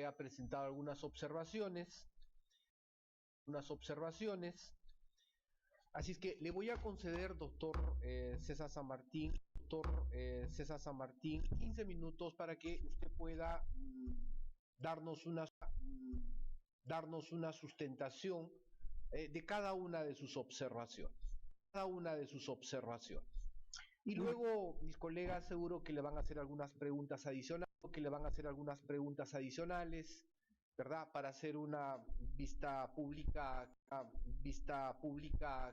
que ha presentado algunas observaciones. Así es que le voy a conceder, doctor César San Martín, 15 minutos para que usted pueda darnos una sustentación de cada una de sus observaciones. Y luego mis colegas seguro que le van a hacer algunas preguntas adicionales, ¿verdad? Para hacer una vista pública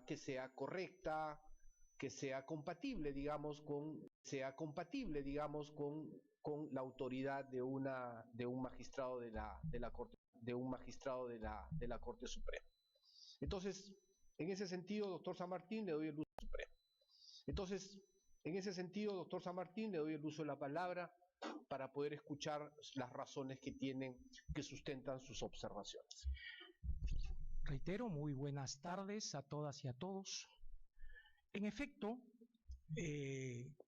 que sea correcta, que sea compatible, digamos, con la autoridad de un magistrado de la Corte Suprema. Entonces, en ese sentido, doctor San Martín, le doy el uso de la palabra para poder escuchar las razones que sustentan sus observaciones. Reitero, muy buenas tardes a todas y a todos. En efecto,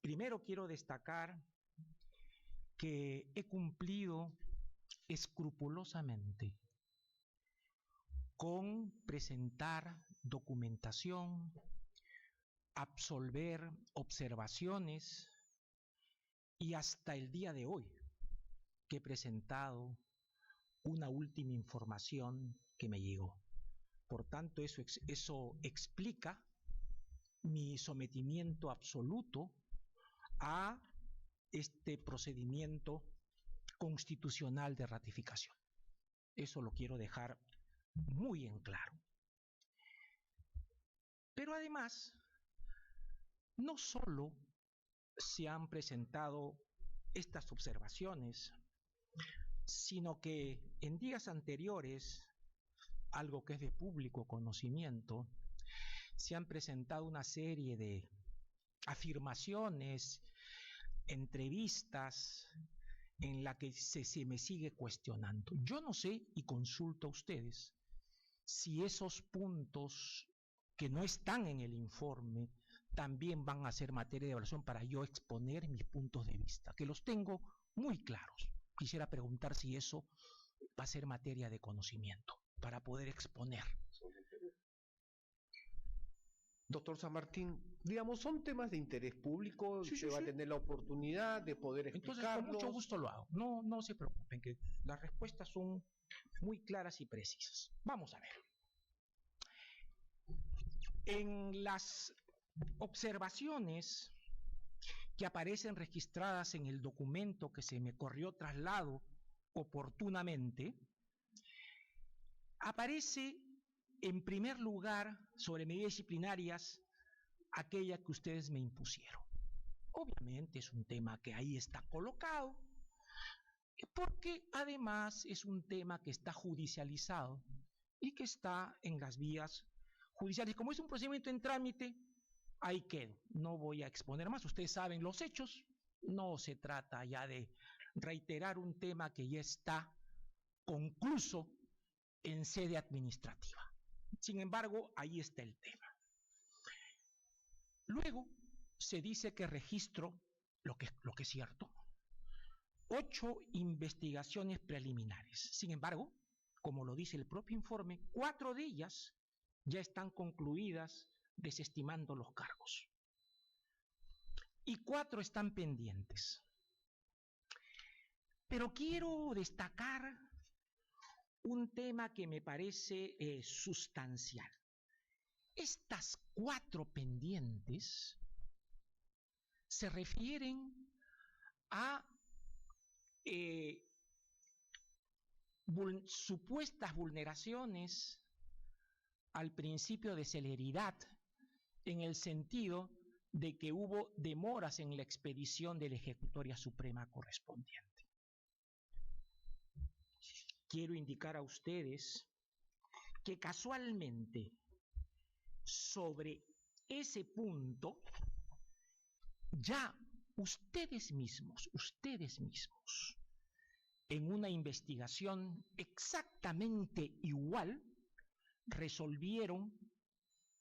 primero quiero destacar que he cumplido escrupulosamente con presentar documentación, absolver observaciones y hasta el día de hoy que he presentado una última información que me llegó. Por tanto, eso explica mi sometimiento absoluto a este procedimiento constitucional de ratificación. Eso lo quiero dejar muy en claro. Pero además, no solo se han presentado estas observaciones, sino que en días anteriores, algo que es de público conocimiento, se han presentado una serie de afirmaciones, entrevistas, en la que se me sigue cuestionando. Yo no sé, y consulto a ustedes, si esos puntos que no están en el informe también van a ser materia de evaluación para yo exponer mis puntos de vista, que los tengo muy claros. Quisiera preguntar si eso va a ser materia de conocimiento para poder exponer. Doctor San Martín, digamos, son temas de interés público, sí, va a tener la oportunidad de poder explicarlos. Entonces, con mucho gusto lo hago. No se preocupen, que las respuestas son muy claras y precisas. Vamos a ver. En las observaciones que aparecen registradas en el documento que se me corrió traslado oportunamente, aparece en primer lugar sobre medidas disciplinarias aquella que ustedes me impusieron. Obviamente es un tema que ahí está colocado, porque además es un tema que está judicializado y que está en las vías judiciales. Como es un procedimiento en trámite, ahí quedo. No voy a exponer más. Ustedes saben los hechos. No se trata ya de reiterar un tema que ya está concluso en sede administrativa. Sin embargo, ahí está el tema. Luego se dice que registro, lo que es cierto, 8 investigaciones preliminares. Sin embargo, como lo dice el propio informe, 4 de ellas ya están concluidas desestimando los cargos. Y 4 están pendientes. Pero quiero destacar un tema que me parece sustancial. Estas 4 pendientes se refieren a supuestas vulneraciones al principio de celeridad, en el sentido de que hubo demoras en la expedición de la ejecutoria suprema correspondiente. Quiero indicar a ustedes que casualmente sobre ese punto ya ustedes mismos, en una investigación exactamente igual, resolvieron,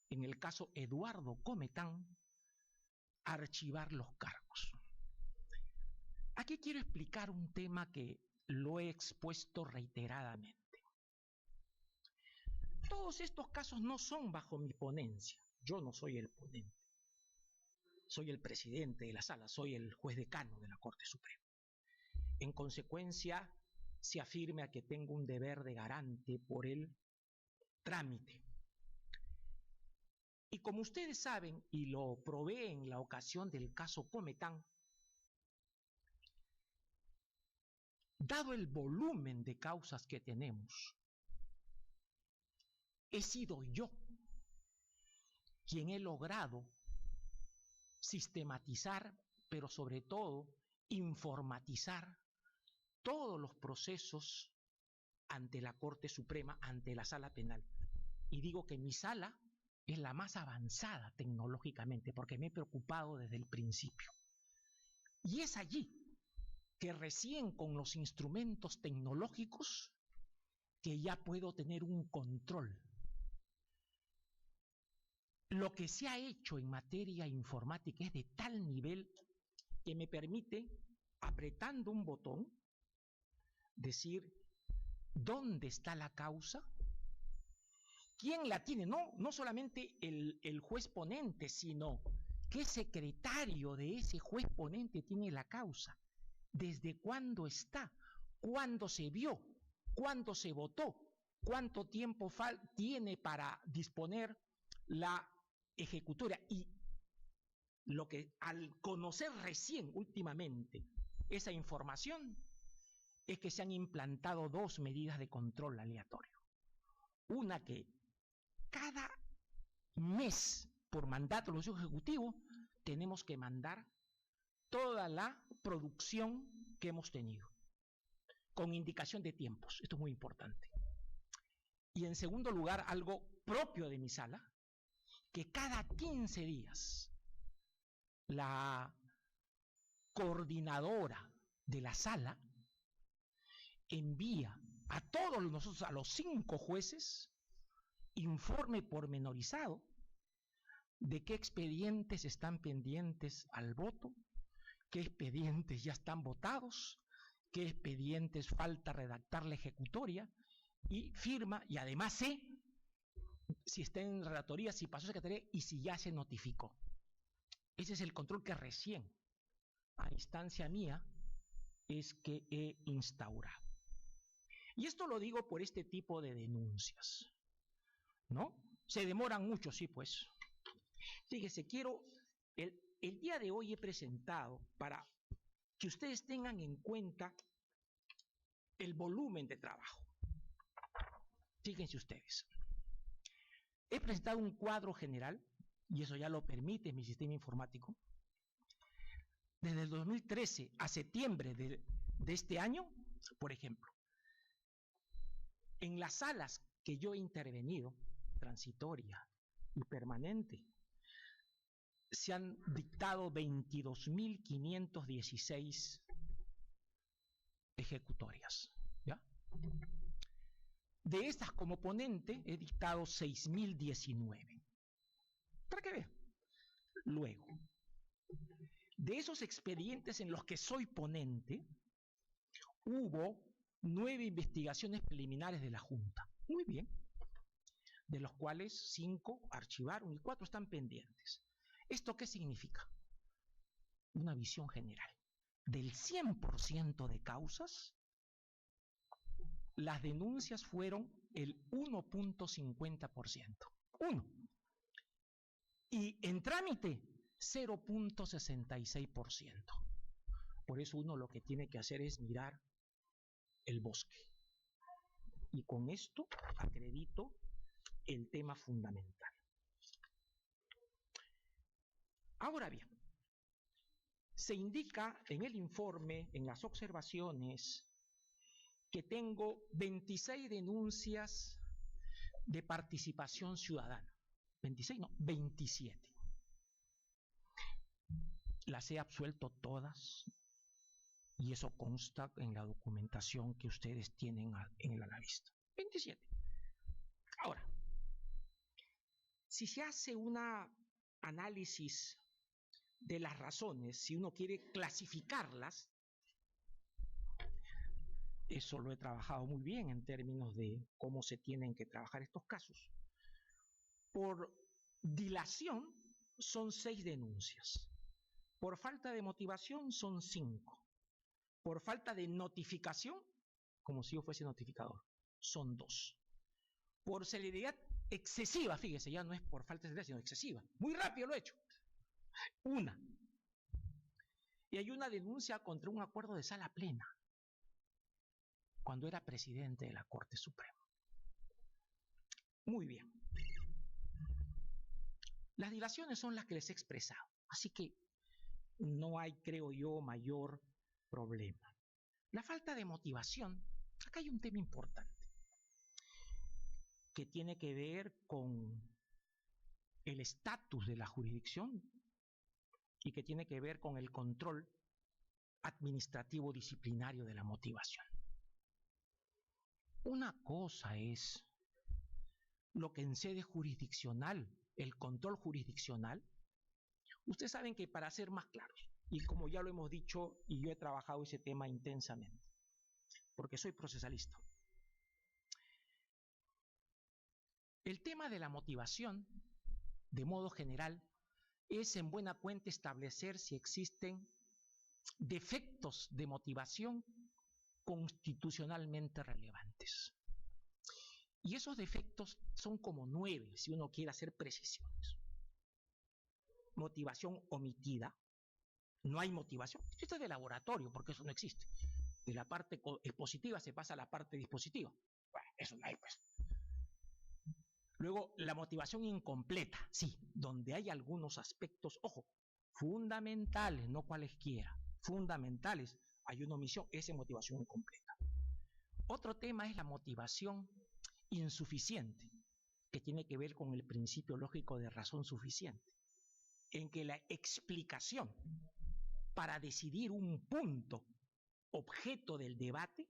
en el caso Eduardo Cometán, archivar los cargos. Aquí quiero explicar un tema que lo he expuesto reiteradamente. Todos estos casos no son bajo mi ponencia. Yo no soy el ponente. Soy el presidente de la sala, soy el juez decano de la Corte Suprema. En consecuencia, se afirma que tengo un deber de garante por el trámite. Y como ustedes saben, y lo probé en la ocasión del caso Cometán, dado el volumen de causas que tenemos, he sido yo quien he logrado sistematizar, pero sobre todo informatizar todos los procesos ante la Corte Suprema, ante la Sala Penal. Y digo que mi sala es la más avanzada tecnológicamente, porque me he preocupado desde el principio. Y es allí que recién con los instrumentos tecnológicos que ya puedo tener un control. Lo que se ha hecho en materia informática es de tal nivel que me permite, apretando un botón, decir dónde está la causa, quién la tiene, no solamente el juez ponente, sino qué secretario de ese juez ponente tiene la causa, desde cuándo está, cuándo se vio, cuándo se votó, cuánto tiempo tiene para disponer la ejecutoria. Y lo que al conocer recién últimamente esa información es que se han implantado dos medidas de control aleatorio. Una que cada mes por mandato del Ejecutivo tenemos que mandar toda la producción que hemos tenido con indicación de tiempos. Esto es muy importante. Y en segundo lugar, algo propio de mi sala, que cada 15 días la coordinadora de la sala envía a todos nosotros, a los 5 jueces, informe pormenorizado de qué expedientes están pendientes al voto, qué expedientes ya están votados, qué expedientes falta redactar la ejecutoria, y firma, y además sé si está en relatoría, si pasó secretaría y si ya se notificó. Ese es el control que recién, a instancia mía, es que he instaurado. Y esto lo digo por este tipo de denuncias, ¿no? Se demoran mucho, sí, pues. Fíjese, el día de hoy he presentado, para que ustedes tengan en cuenta el volumen de trabajo. Fíjense ustedes. He presentado un cuadro general, y eso ya lo permite mi sistema informático. Desde el 2013 a septiembre de este año, por ejemplo, en las salas que yo he intervenido, transitoria y permanente, se han dictado 22.516 ejecutorias, ¿ya? De estas, como ponente, he dictado 6.019. Para que vean. Luego, de esos expedientes en los que soy ponente, hubo 9 investigaciones preliminares de la Junta. Muy bien. De los cuales 5 archivaron y 4 están pendientes. ¿Esto qué significa? Una visión general. Del 100% de causas, las denuncias fueron el 1.50%. 1. Y en trámite, 0.66%. Por eso uno lo que tiene que hacer es mirar el bosque. Y con esto acredito el tema fundamental. Ahora bien, se indica en el informe, en las observaciones, que tengo 26 denuncias de participación ciudadana. 26, no, 27. Las he absuelto todas y eso consta en la documentación que ustedes tienen en la vista. 27. Ahora, si se hace un análisis de las razones, si uno quiere clasificarlas, Eso lo he trabajado muy bien en términos de cómo se tienen que trabajar estos casos. Por dilación son 6 denuncias. Por falta de motivación son 5. Por falta de notificación, como si yo fuese notificador, son 2. Por celeridad excesiva, fíjese, ya no es por falta de celeridad, sino excesiva. Muy rápido lo he hecho. 1. Y hay una denuncia contra un acuerdo de sala plena, cuando era presidente de la Corte Suprema. Muy bien. Las dilaciones son las que les he expresado, así que no hay, creo yo, mayor problema. La falta de motivación, acá hay un tema importante, que tiene que ver con el estatus de la jurisdicción y que tiene que ver con el control administrativo disciplinario de la motivación. Una cosa es lo que en sede jurisdiccional, el control jurisdiccional. Ustedes saben que, para ser más claros, y como ya lo hemos dicho, y yo he trabajado ese tema intensamente, porque soy procesalista, el tema de la motivación, de modo general, es en buena cuenta establecer si existen defectos de motivación constitucionalmente relevantes. Y esos defectos son como 9, si uno quiere hacer precisiones. Motivación omitida. No hay motivación. Esto es de laboratorio, porque eso no existe. De la parte expositiva se pasa a la parte dispositiva. Bueno, eso no hay, pues. Luego, la motivación incompleta. Sí, donde hay algunos aspectos, ojo, fundamentales, no cualesquiera, fundamentales, hay una omisión, esa es motivación incompleta. Otro tema es la motivación insuficiente, que tiene que ver con el principio lógico de razón suficiente, en que la explicación para decidir un punto objeto del debate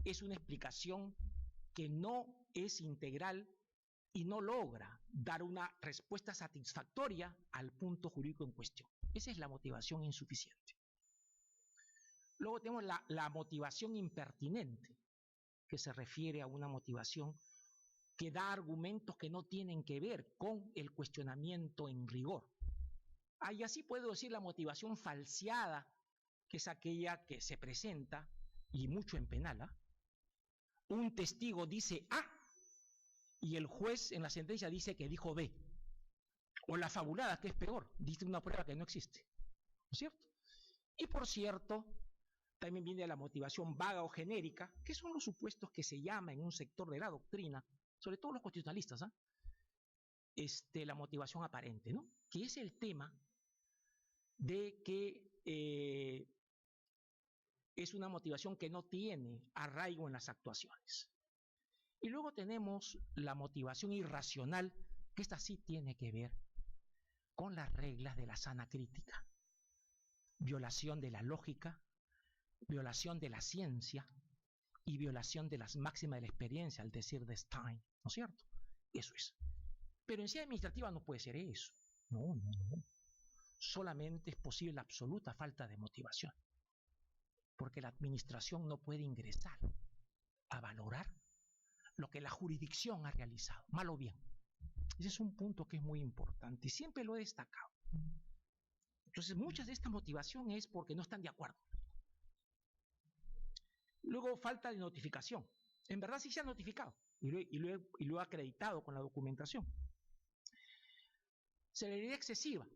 es una explicación que no es integral y no logra dar una respuesta satisfactoria al punto jurídico en cuestión. Esa es la motivación insuficiente. Luego tenemos la motivación impertinente, que se refiere a una motivación que da argumentos que no tienen que ver con el cuestionamiento en rigor. Y así puedo decir la motivación falseada, que es aquella que se presenta, y mucho en penal, ¿eh? Un testigo dice A y el juez en la sentencia dice que dijo B. O la fabulada, que es peor, dice una prueba que no existe, ¿no es cierto? Y por cierto, también viene la motivación vaga o genérica, que son los supuestos que se llama en un sector de la doctrina, sobre todo los constitucionalistas, la motivación aparente, ¿no? Que es el tema de que es una motivación que no tiene arraigo en las actuaciones. Y luego tenemos la motivación irracional, que esta sí tiene que ver con las reglas de la sana crítica, violación de la lógica, violación de la ciencia y violación de las máximas de la experiencia, al decir de Stein, ¿no es cierto? Eso es. Pero en sede administrativa no puede ser eso. No. Solamente es posible la absoluta falta de motivación, porque la administración no puede ingresar a valorar lo que la jurisdicción ha realizado, mal o bien. Ese es un punto que es muy importante y siempre lo he destacado. Entonces, muchas de esta motivación es porque no están de acuerdo. Luego, falta de notificación. En verdad sí se ha notificado y lo he acreditado con la documentación. Celeridad excesiva.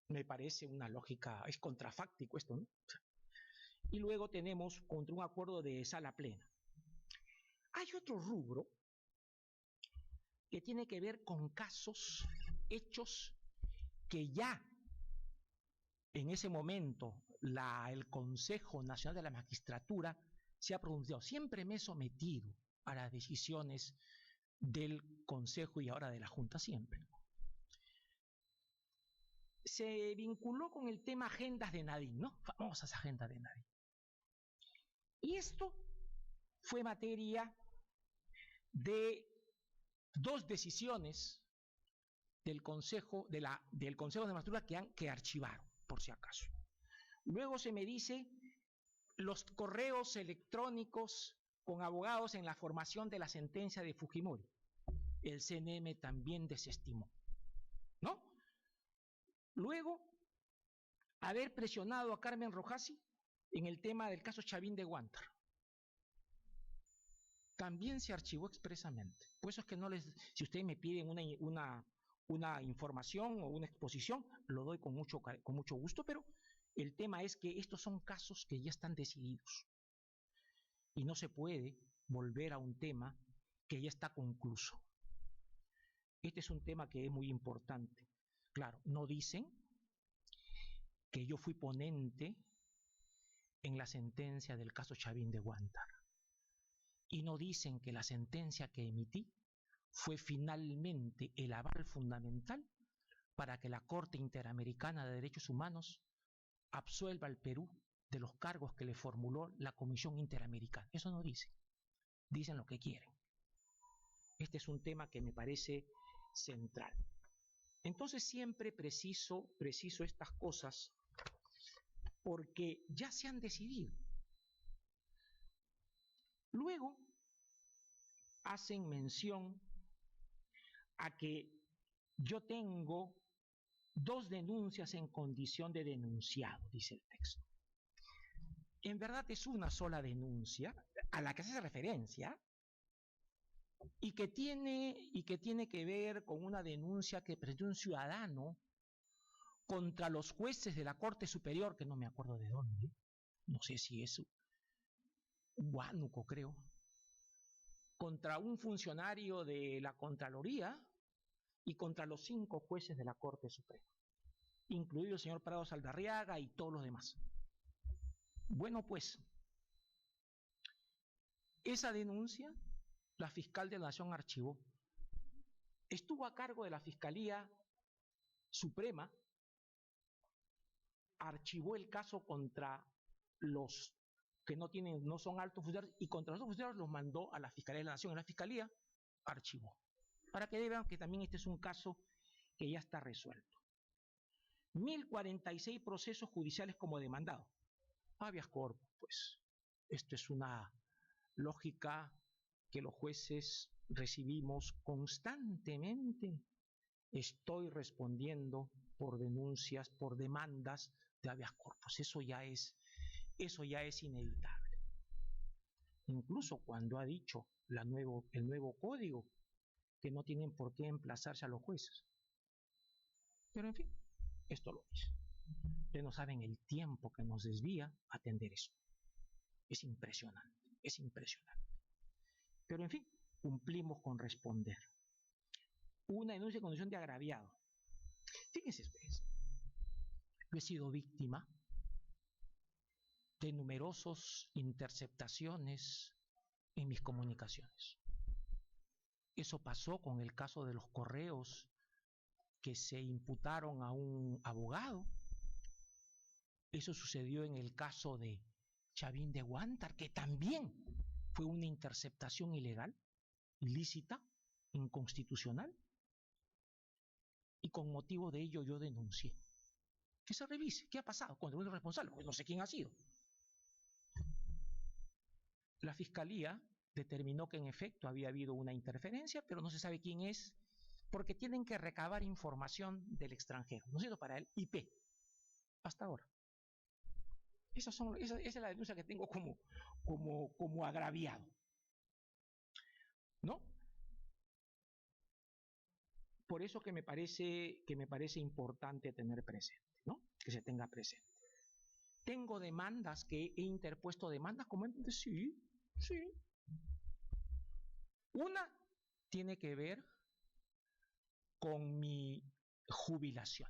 Me parece una lógica, es contrafáctico esto, ¿no? Y luego tenemos contra un acuerdo de sala plena. Hay otro rubro que tiene que ver con casos, hechos que ya en ese momento el Consejo Nacional de la Magistratura se ha pronunciado. Siempre me he sometido a las decisiones del Consejo y ahora de la Junta, siempre. Se vinculó con el tema agendas de Nadine, ¿no? Famosas agendas de Nadine. Y esto fue materia de 2 decisiones del Consejo de Magistratura que archivaron, por si acaso. Luego se me dice los correos electrónicos con abogados en la formación de la sentencia de Fujimori. El CNM también desestimó, ¿no? Luego, haber presionado a Carmen Rojasi en el tema del caso Chavín de Huántar. También se archivó expresamente. Por eso es que no les, si ustedes me piden una información o una exposición, lo doy con mucho gusto, pero el tema es que estos son casos que ya están decididos. Y no se puede volver a un tema que ya está concluso. Este es un tema que es muy importante. Claro, no dicen que yo fui ponente en la sentencia del caso Chavín de Huántar. Y no dicen que la sentencia que emití fue finalmente el aval fundamental para que la Corte Interamericana de Derechos Humanos absuelva al Perú de los cargos que le formuló la Comisión Interamericana. Eso no dicen. Dicen lo que quieren. Este es un tema que me parece central. Entonces siempre preciso estas cosas porque ya se han decidido. Luego hacen mención a que yo tengo 2 denuncias en condición de denunciado, dice el texto. En verdad es una sola denuncia a la que se hace referencia y que tiene que ver con una denuncia que presentó un ciudadano contra los jueces de la Corte Superior, que no me acuerdo de dónde, no sé si es Huánuco, creo, contra un funcionario de la Contraloría y contra los 5 jueces de la Corte Suprema, incluido el señor Prado Saldarriaga y todos los demás. Bueno, pues, esa denuncia la fiscal de la Nación archivó. Estuvo a cargo de la Fiscalía Suprema, archivó el caso contra los que no son altos funcionarios y contra los altos funcionarios los mandó a la Fiscalía de la Nación. En la Fiscalía archivó. Para que vean que también este es un caso que ya está resuelto. 1046 procesos judiciales como demandado. Habeas corpus, pues. Esto es una lógica que los jueces recibimos constantemente. Estoy respondiendo por denuncias, por demandas de habeas corpus. Eso ya es inevitable. Incluso cuando ha dicho el nuevo código que no tienen por qué emplazarse a los jueces. Pero en fin, esto lo dice. Ustedes no saben el tiempo que nos desvía atender eso. Es impresionante, es impresionante. Pero en fin, cumplimos con responder. Una denuncia en condición de agraviado. Fíjense ustedes, yo he sido víctima de numerosas interceptaciones en mis comunicaciones. Eso pasó con el caso de los correos que se imputaron a un abogado. Eso sucedió en el caso de Chavín de Huántar, que también fue una interceptación ilegal, ilícita, inconstitucional. Y con motivo de ello yo denuncié. Que se revise, ¿qué ha pasado con el responsable? Pues no sé quién ha sido. La Fiscalía determinó que en efecto había habido una interferencia, pero no se sabe quién es, porque tienen que recabar información del extranjero, ¿no es cierto?, para el IP. Hasta ahora. Esa es la denuncia que tengo como agraviado, ¿no? Por eso que me parece importante tener presente, ¿no? Que se tenga presente. Tengo demandas que he interpuesto demandas como sí. Una tiene que ver con mi jubilación.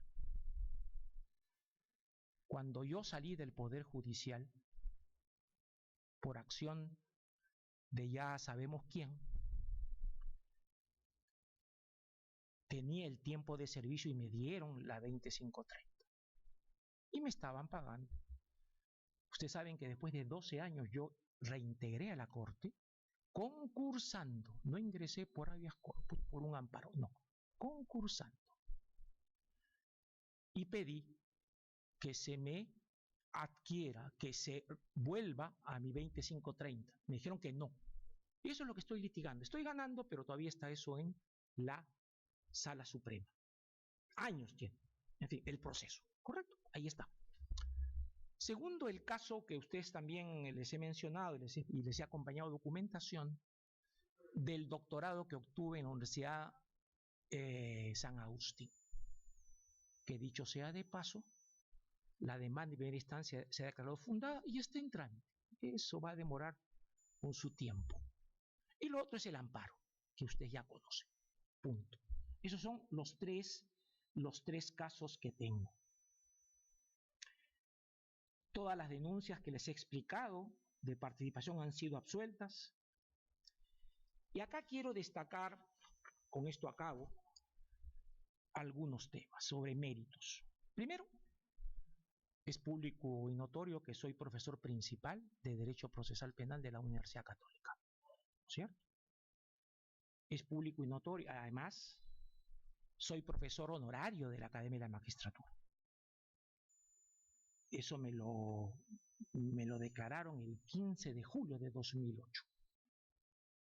Cuando yo salí del Poder Judicial, por acción de ya sabemos quién, tenía el tiempo de servicio y me dieron la 2530. Y me estaban pagando. Ustedes saben que después de 12 años yo reintegré a la Corte concursando. No ingresé por habeas corpus, por un amparo, no. Concursando. Y pedí que se me adquiera, que se vuelva a mi 2530. Me dijeron que no. Y eso es lo que estoy litigando. Estoy ganando, pero todavía está eso en la Sala Suprema. Años tiene. En fin, el proceso. ¿Correcto? Ahí está. Segundo, el caso que ustedes también les he mencionado y les he acompañado documentación del doctorado que obtuve en la Universidad San Agustín. Que dicho sea de paso, la demanda de primera instancia se ha declarado fundada y está en trámite. Eso va a demorar con su tiempo. Y lo otro es el amparo, que ustedes ya conocen. Punto. Esos son los tres casos que tengo. Todas las denuncias que les he explicado de participación han sido absueltas. Y acá quiero destacar, con esto acabo, algunos temas sobre méritos. Primero, es público y notorio que soy profesor principal de Derecho Procesal Penal de la Universidad Católica, ¿cierto? Es público y notorio. Además, soy profesor honorario de la Academia de la Magistratura. Eso me lo declararon el 15 de julio de 2008,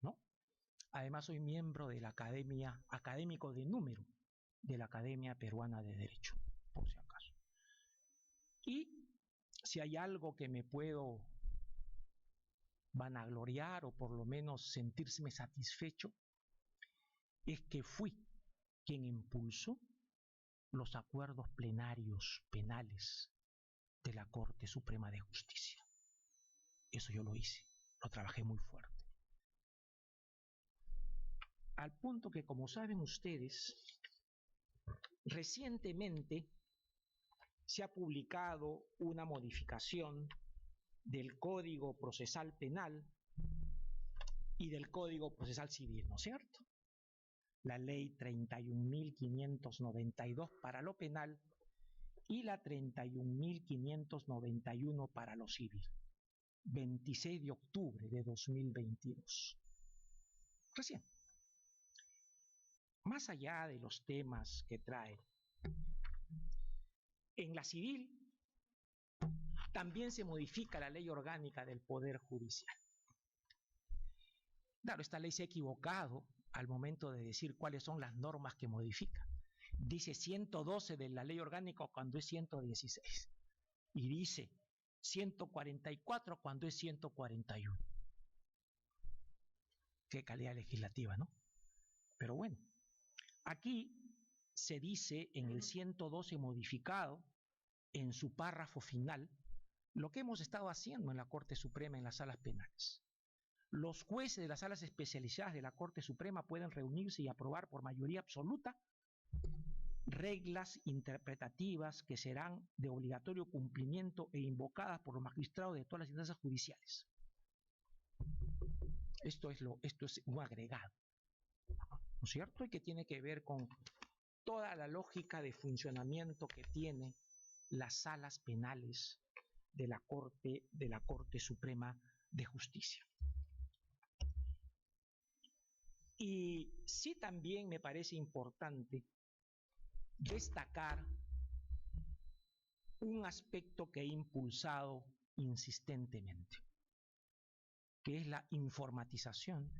¿no? Además, soy miembro de la Academia, académico de número de la Academia Peruana de Derecho, por si acaso. Y si hay algo que me puedo vanagloriar o por lo menos sentirme satisfecho, es que fui quien impulsó los acuerdos plenarios penales de la Corte Suprema de Justicia. Eso yo lo hice, lo trabajé muy fuerte. Al punto que, como saben ustedes, recientemente se ha publicado una modificación del Código Procesal Penal y del Código Procesal Civil, ¿no es cierto? La ley 31.592 para lo penal y la 31.591 para lo civil. 26 de octubre de 2022. Recién. Más allá de los temas que trae, en la civil también se modifica la ley orgánica del Poder Judicial. Claro, esta ley se ha equivocado al momento de decir cuáles son las normas que modifica. Dice 112 de la ley orgánica cuando es 116. Y dice 144 cuando es 141. Qué calidad legislativa, ¿no? Pero bueno, aquí se dice en el 112 modificado, en su párrafo final, lo que hemos estado haciendo en la Corte Suprema en las salas penales. Los jueces de las salas especializadas de la Corte Suprema pueden reunirse y aprobar por mayoría absoluta reglas interpretativas que serán de obligatorio cumplimiento e invocadas por los magistrados de todas las instancias judiciales. Esto es un agregado, ¿no es cierto? Y que tiene que ver con toda la lógica de funcionamiento que tienen las salas penales de la Corte Suprema de Justicia. Y sí también me parece importante destacar un aspecto que he impulsado insistentemente, que es la informatización,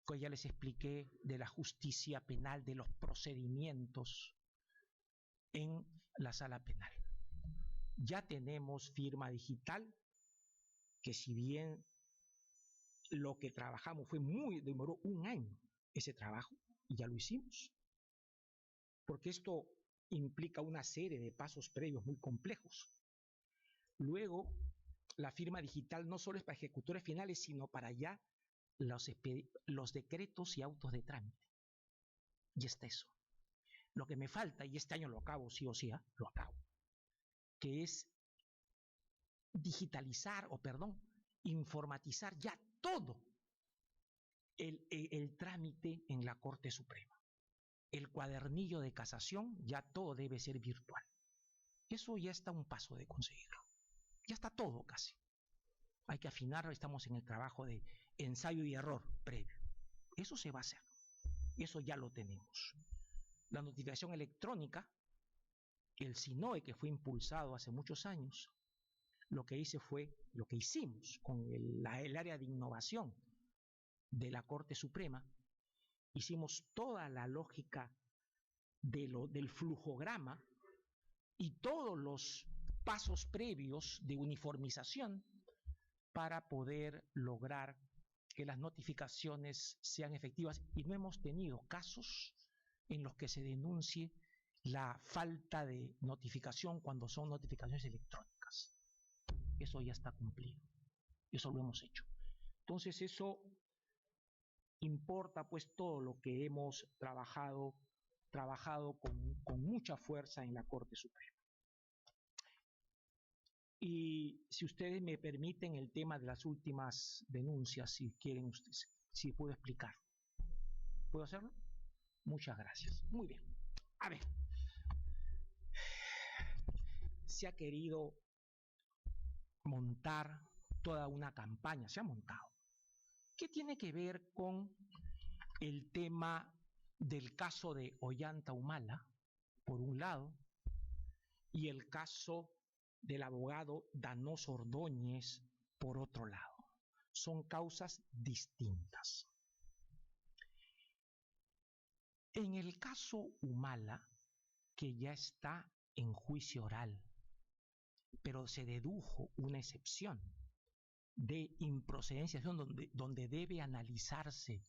que ya les expliqué, de la justicia penal, de los procedimientos en la sala penal. Ya tenemos firma digital, que si bien lo que trabajamos demoró un año ese trabajo, y ya lo hicimos, porque esto implica una serie de pasos previos muy complejos. Luego, la firma digital no solo es para ejecutores finales, sino para ya los decretos y autos de trámite. Y está eso. Lo que me falta, y este año lo acabo sí o sí, lo acabo, que es informatizar ya todo el trámite en la Corte Suprema. El cuadernillo de casación, ya todo debe ser virtual. Eso ya está a un paso de conseguirlo. Ya está todo casi. Hay que afinar, estamos en el trabajo de ensayo y error previo. Eso se va a hacer. Eso ya lo tenemos. La notificación electrónica, el SINOE, que fue impulsado hace muchos años, lo que hicimos con el área de innovación de la Corte Suprema. Hicimos toda la lógica del flujograma y todos los pasos previos de uniformización para poder lograr que las notificaciones sean efectivas, y no hemos tenido casos en los que se denuncie la falta de notificación cuando son notificaciones electrónicas. Eso ya está cumplido, eso lo hemos hecho. Entonces eso importa, pues, todo lo que hemos trabajado con mucha fuerza en la Corte Suprema. Y si ustedes me permiten el tema de las últimas denuncias, si quieren ustedes, si puedo explicar. ¿Puedo hacerlo? Muchas gracias. Muy bien. A ver, se ha querido montar toda una campaña, se ha montado, que tiene que ver con el tema del caso de Ollanta Humala, por un lado, y el caso del abogado Danoso Ordóñez, por otro lado. Son causas distintas. En el caso Humala, que ya está en juicio oral, pero se dedujo una excepción de improcedenciación donde debe analizarse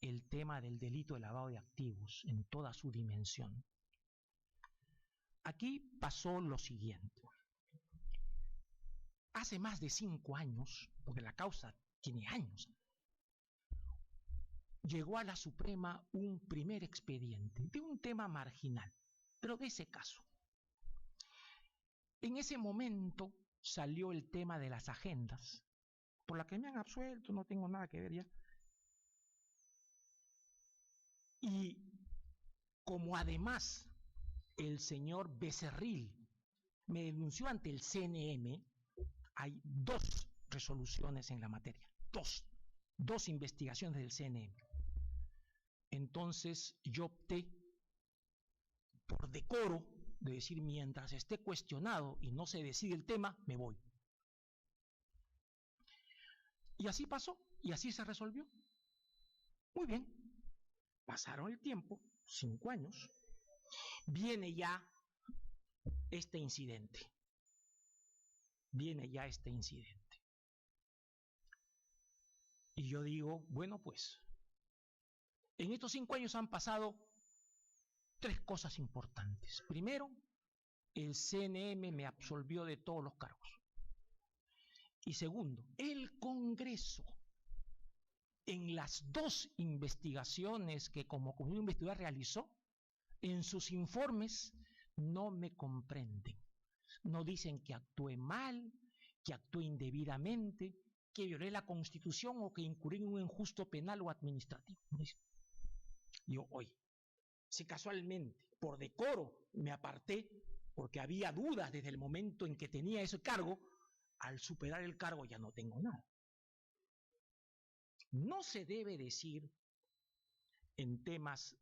el tema del delito de lavado de activos en toda su dimensión. Aquí pasó lo siguiente. Hace más de 5 años, porque la causa tiene años, llegó a la Suprema un primer expediente de un tema marginal, pero de ese caso. En ese momento salió el tema de las agendas, por la que me han absuelto, no tengo nada que ver ya. Y como además el señor Becerril me denunció ante el CNM, hay 2 resoluciones en la materia, dos investigaciones del CNM. Entonces yo opté por decoro de decir, mientras esté cuestionado y no se decide el tema, me voy. Y así pasó, y así se resolvió. Muy bien, pasaron el tiempo, 5 años, viene ya este incidente. Y yo digo, bueno, pues, en estos 5 años han pasado 3 cosas importantes. Primero, el CNM me absolvió de todos los cargos. Y segundo, el Congreso, en las 2 investigaciones que como comisión investigadora realizó, en sus informes no me comprenden. No dicen que actué mal, que actué indebidamente, que violé la Constitución o que incurrí en un injusto penal o administrativo. Yo, oye, si casualmente, por decoro, me aparté porque había dudas desde el momento en que tenía ese cargo, al superar el cargo ya no tengo nada. No se debe decir en temas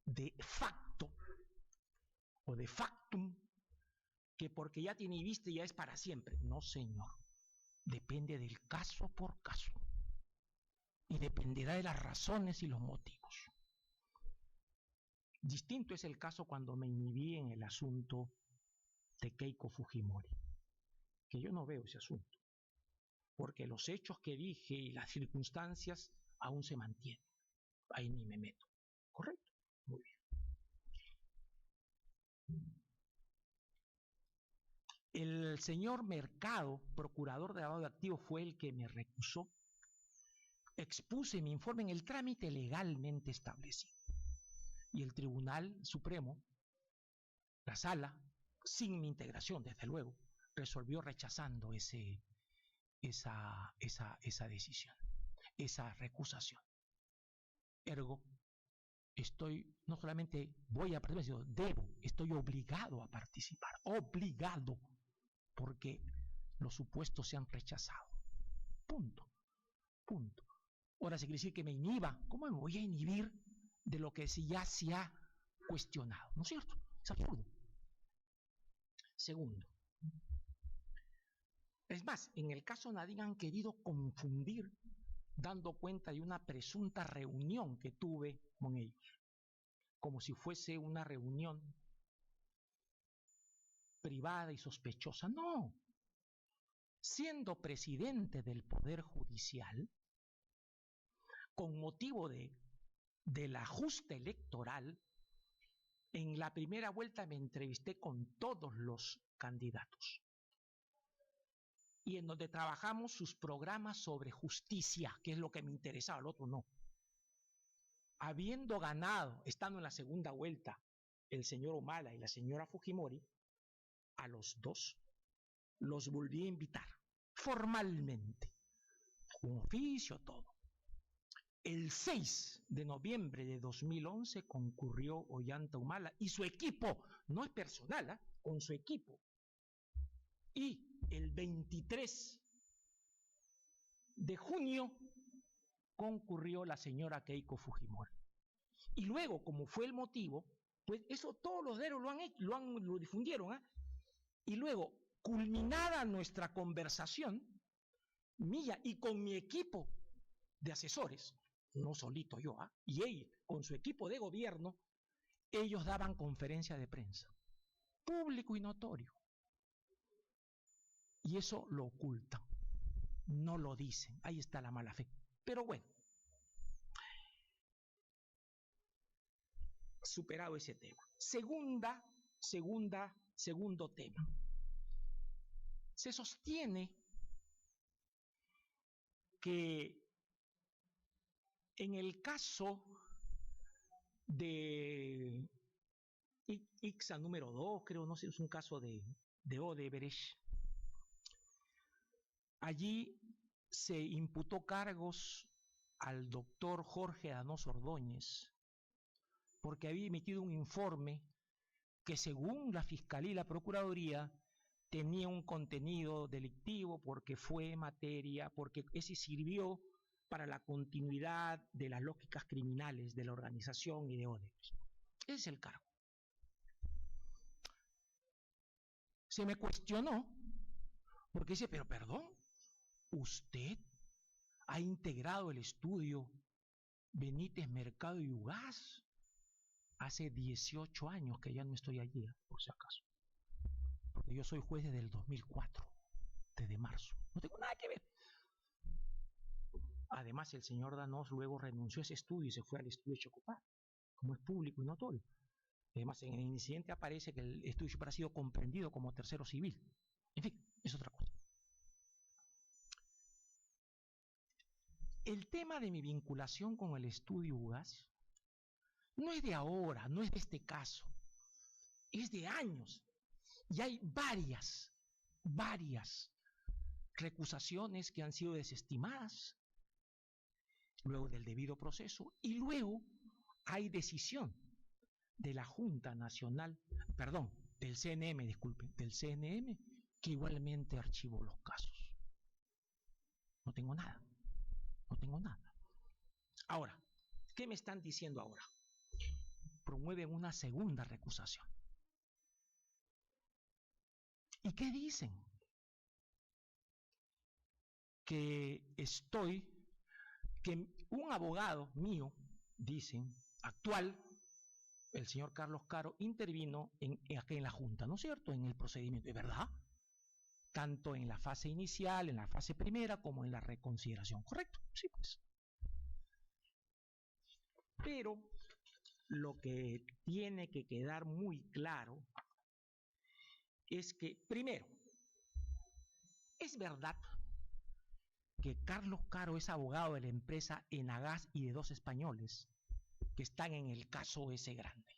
de facto o de factum que porque ya te inhibiste ya es para siempre. No, señor. Depende del caso por caso. Y dependerá de las razones y los motivos. Distinto es el caso cuando me inhibí en el asunto de Keiko Fujimori, que yo no veo ese asunto, porque los hechos que dije y las circunstancias aún se mantienen. Ahí ni me meto. ¿Correcto? Muy bien. El señor Mercado, procurador de lavado de activos, fue el que me recusó. Expuse mi informe en el trámite legalmente establecido. Y el Tribunal Supremo, la Sala, sin mi integración, desde luego, resolvió rechazando esa decisión, esa recusación. Ergo, no solamente voy a participar, sino estoy obligado a participar, obligado, porque los supuestos se han rechazado. Punto. Ahora, si quiere decir que me inhiba, ¿cómo me voy a inhibir de lo que ya se ha cuestionado? ¿No es cierto? Es absurdo. Segundo, Es más, en el caso Nadine han querido confundir, dando cuenta de una presunta reunión que tuve con ellos, como si fuese una reunión privada y sospechosa. No. Siendo presidente del Poder Judicial, con motivo del ajuste electoral, en la primera vuelta me entrevisté con todos los candidatos y en donde trabajamos sus programas sobre justicia, que es lo que me interesaba, el otro no. Habiendo ganado, estando en la segunda vuelta, el señor Humala y la señora Fujimori, a los dos los volví a invitar formalmente, un oficio, todo. El 6 de noviembre de 2011 concurrió Ollanta Humala y su equipo, no es personal, ¿eh? Con su equipo. Y el 23 de junio concurrió la señora Keiko Fujimori. Y luego, como fue el motivo, pues eso todos los diarios lo difundieron, ¿eh? Y luego, culminada nuestra conversación, mía y con mi equipo de asesores, no solito yo, y ella, con su equipo de gobierno, ellos daban conferencia de prensa, público y notorio. Y eso lo ocultan, no lo dicen, ahí está la mala fe. Pero bueno, superado ese tema. Segundo tema. Se sostiene que en el caso de ICSA número 2, creo, no sé, es un caso de Odebrecht, allí se imputó cargos al doctor Jorge Danoso Ordóñez porque había emitido un informe que según la Fiscalía y la Procuraduría tenía un contenido delictivo porque fue materia, porque ese sirvió para la continuidad de las lógicas criminales de la organización y de Odebrecht. Ese es el cargo. Se me cuestionó porque dice, pero perdón, usted ha integrado el estudio Benítez Mercado y Ugaz. Hace 18 años que ya no estoy allí, por si acaso. Porque yo soy juez desde el 2004, desde marzo. No tengo nada que ver. Además, el señor Danós luego renunció a ese estudio y se fue al estudio Chocopar, como es público y notorio. Además, en el incidente aparece que el estudio Chocopar ha sido comprendido como tercero civil. En fin, es otra cosa. El tema de mi vinculación con el estudio Ugaz no es de ahora, no es de este caso, es de años. Y hay varias recusaciones que han sido desestimadas luego del debido proceso y luego hay decisión de la Junta Nacional, perdón, del CNM, disculpen, del CNM, que igualmente archivó los casos. No tengo nada. Ahora, ¿qué me están diciendo ahora? Promueven una segunda recusación. ¿Y qué dicen? Que un abogado mío, dicen, actual, el señor Carlos Caro, intervino aquí en la Junta, ¿no es cierto?, en el procedimiento, ¿es verdad? Tanto en la fase inicial, en la fase primera, como en la reconsideración, ¿correcto? Sí, pues. Pero lo que tiene que quedar muy claro es que, primero, es verdad que Carlos Caro es abogado de la empresa Enagás y de 2 españoles que están en el caso ese grande.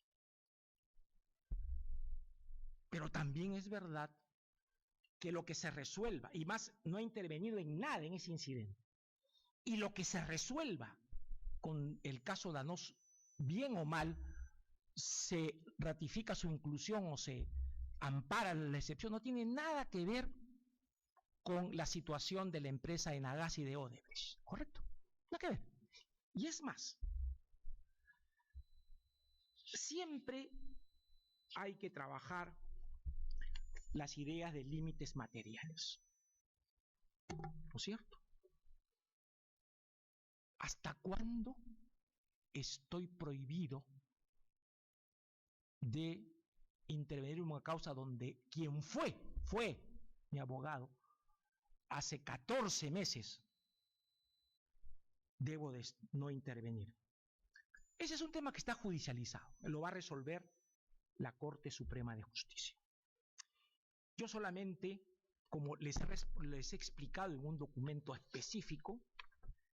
Pero también es verdad que lo que se resuelva, y más no ha intervenido en nada en ese incidente, y lo que se resuelva con el caso Danós, bien o mal, se ratifica su inclusión o se ampara la excepción, no tiene nada que ver con la situación de la empresa Enagás y de Odebrecht, ¿correcto? Nada que ver. Y es más, siempre hay que trabajar las ideas de límites materiales. ¿no es cierto? ¿Hasta cuándo estoy prohibido de intervenir en una causa donde quien fue mi abogado hace 14 meses debo de no intervenir? Ese es un tema que está judicializado, lo va a resolver la Corte Suprema de Justicia. Yo solamente, como les he explicado en un documento específico,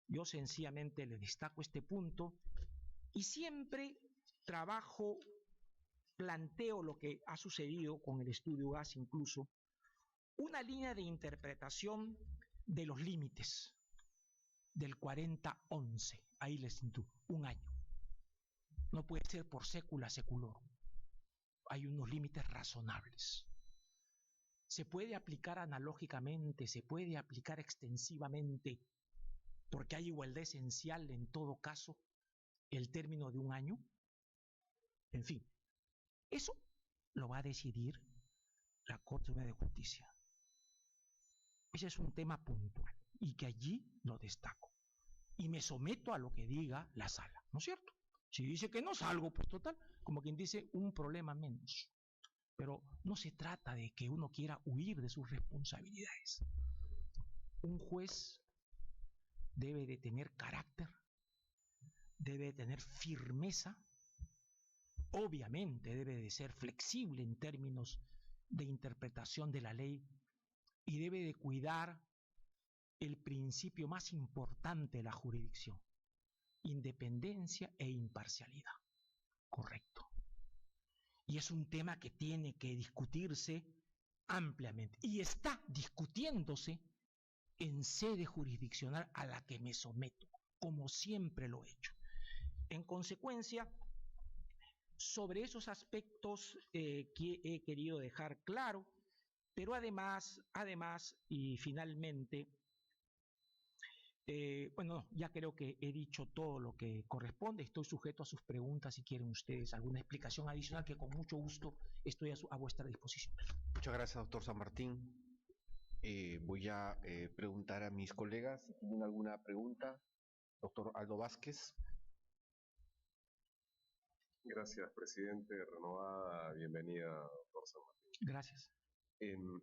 yo sencillamente le destaco este punto y siempre trabajo, planteo lo que ha sucedido con el estudio GAS, incluso una línea de interpretación de los límites del 40-11, ahí les introduzco, un año. No puede ser por sécula seculorum. Hay unos límites razonables. Se puede aplicar analógicamente, se puede aplicar extensivamente, porque hay igualdad esencial en todo caso, el término de un año. En fin, eso lo va a decidir la Corte Suprema de Justicia. Ese es un tema puntual y que allí lo destaco. Y me someto a lo que diga la sala, ¿no es cierto? Si dice que no salgo, pues total, como quien dice, un problema menos. Pero no se trata de que uno quiera huir de sus responsabilidades. Un juez debe de tener carácter, debe de tener firmeza, obviamente debe de ser flexible en términos de interpretación de la ley y debe de cuidar el principio más importante de la jurisdicción: independencia e imparcialidad. Correcto. Y es un tema que tiene que discutirse ampliamente y está discutiéndose en sede jurisdiccional a la que me someto, como siempre lo he hecho. En consecuencia, sobre esos aspectos que he querido dejar claro, pero además y finalmente, bueno, ya creo que he dicho todo lo que corresponde. Estoy sujeto a sus preguntas si quieren ustedes alguna explicación adicional, que con mucho gusto estoy a vuestra disposición. Muchas gracias, doctor San Martín. Voy a preguntar a mis colegas si tienen alguna pregunta. Doctor Aldo Vázquez. Gracias, presidente. Renovada bienvenida, doctor San Martín. Gracias. En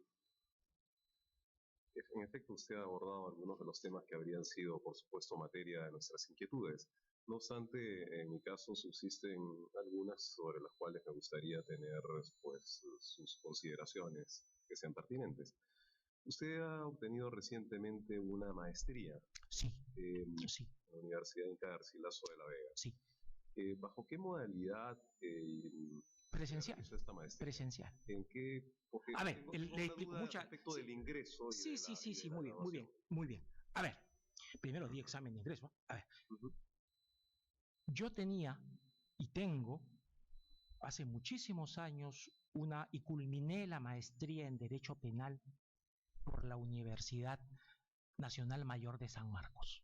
efecto, usted ha abordado algunos de los temas que habrían sido, por supuesto, materia de nuestras inquietudes. No obstante, en mi caso subsisten algunas sobre las cuales me gustaría tener pues, sus consideraciones que sean pertinentes. Usted ha obtenido recientemente una maestría Sí, en sí, la Universidad Inca Garcilaso de la Vega. sí. ¿Bajo qué modalidad Presencial. realizó esta maestría? Presencial. ¿En qué? Porque A ver, le explico mucho respecto del ingreso. Sí, muy bien, muy bien. A ver, primero di examen de ingreso. A ver, yo tenía y tengo hace muchísimos años y culminé la maestría en Derecho Penal por la Universidad Nacional Mayor de San Marcos.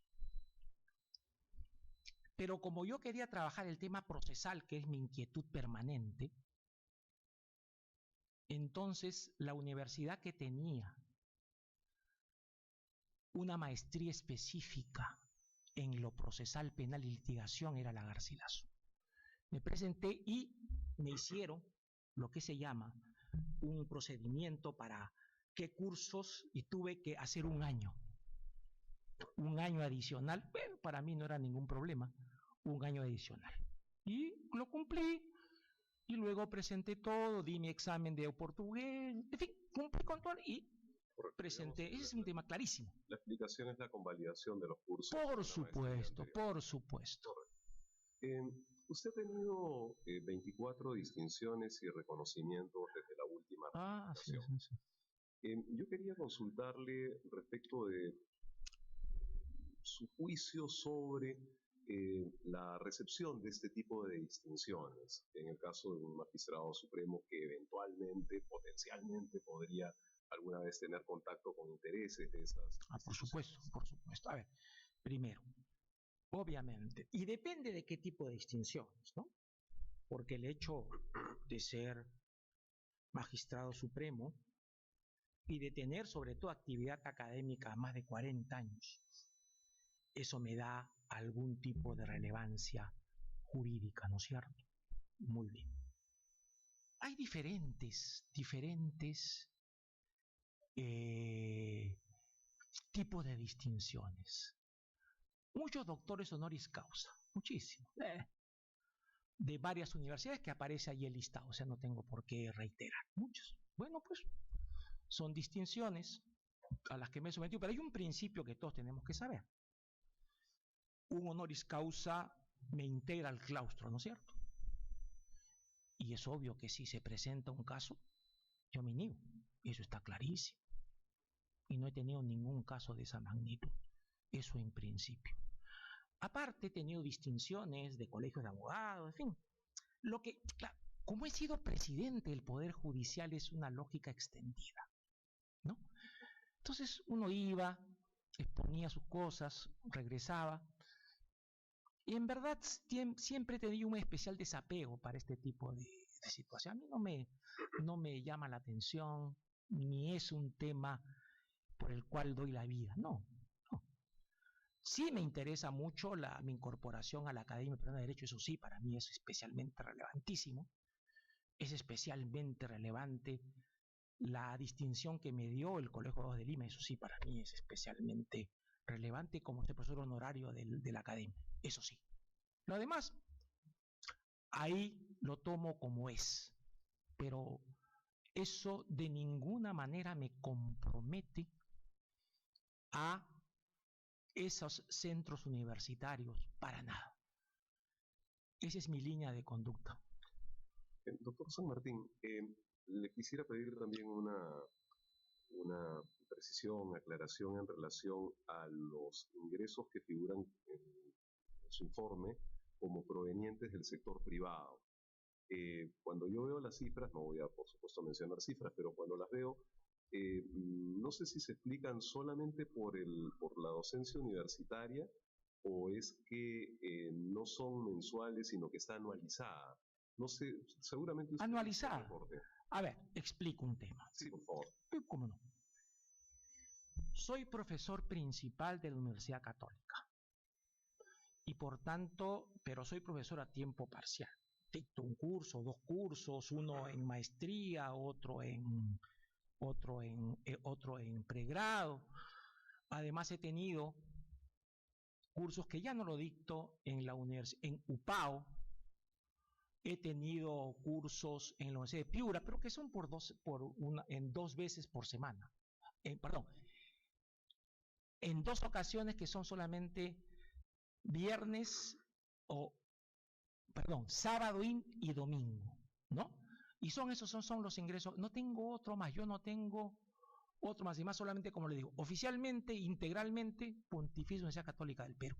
Pero como yo quería trabajar el tema procesal, que es mi inquietud permanente, entonces la universidad que tenía una maestría específica en lo procesal, penal y litigación era la Garcilaso. Me presenté y me hicieron lo que se llama un procedimiento para qué cursos, y tuve que hacer un año adicional. Bueno, para mí no era ningún problema, un año adicional. Y lo cumplí, y luego presenté todo, di mi examen de portugués, en fin, cumplí con todo y presenté. Ese es un tema clarísimo. La explicación es la convalidación de los cursos. Por supuesto, por supuesto. Usted ha tenido 24 distinciones y reconocimientos desde la última administración. Sí. Yo quería consultarle respecto de su juicio sobre la recepción de este tipo de distinciones, en el caso de un magistrado supremo que eventualmente, potencialmente, podría alguna vez tener contacto con intereses de esas. Por supuesto, por supuesto. A ver, primero, obviamente, y depende de qué tipo de distinciones, ¿no? Porque el hecho de ser magistrado supremo y de tener sobre todo actividad académica más de 40 años, eso me da algún tipo de relevancia jurídica, ¿no es cierto? Muy bien. Hay diferentes tipos de distinciones. Muchos doctores honoris causa, muchísimos, de varias universidades que aparece ahí el listado, o sea, no tengo por qué reiterar, muchos. Bueno, pues son distinciones a las que me he sometido, pero hay un principio que todos tenemos que saber. Un honoris causa me integra al claustro, ¿no es cierto? Y es obvio que si se presenta un caso, yo me niego, eso está clarísimo. Y no he tenido ningún caso de esa magnitud, eso en principio. Aparte he tenido distinciones de colegios de abogados, en fin. Claro, como he sido presidente del Poder Judicial es una lógica extendida, ¿no? Entonces uno iba, exponía sus cosas, regresaba, y en verdad siempre he tenido un especial desapego para este tipo de situación. A mí no me llama la atención, ni es un tema por el cual doy la vida, no. Sí me interesa mucho mi incorporación a la Academia Peruana de Derecho, eso sí, para mí es especialmente relevantísimo. Es especialmente relevante la distinción que me dio el Colegio de Abogados de Lima, eso sí, para mí es especialmente relevante como ser profesor honorario de la Academia, eso sí. Lo demás, ahí lo tomo como es, pero eso de ninguna manera me compromete a esos centros universitarios, para nada. Esa es mi línea de conducta. Doctor San Martín, le quisiera pedir también una precisión, aclaración en relación a los ingresos que figuran en su informe como provenientes del sector privado. Cuando yo veo las cifras, no voy a por supuesto mencionar cifras, pero cuando las veo, no sé si se explican solamente por la docencia universitaria o es que no son mensuales, sino que está anualizada. No sé, seguramente... Anualizada. A ver, explico un tema. Sí, por favor. ¿Cómo no? Soy profesor principal de la Universidad Católica. Y por tanto, pero soy profesor a tiempo parcial. Dicto un curso, 2 cursos, uno en maestría, otro en pregrado. Además he tenido cursos que ya no lo dicto en la universidad, en UPAO. He tenido cursos en la Universidad de Piura, pero que son en 2 veces por semana. En 2 ocasiones que son solamente sábado y domingo, ¿no? Y esos son los ingresos. No tengo otro más, yo no tengo otro más, y más solamente, como le digo, oficialmente, integralmente, Pontificia Universidad Católica del Perú.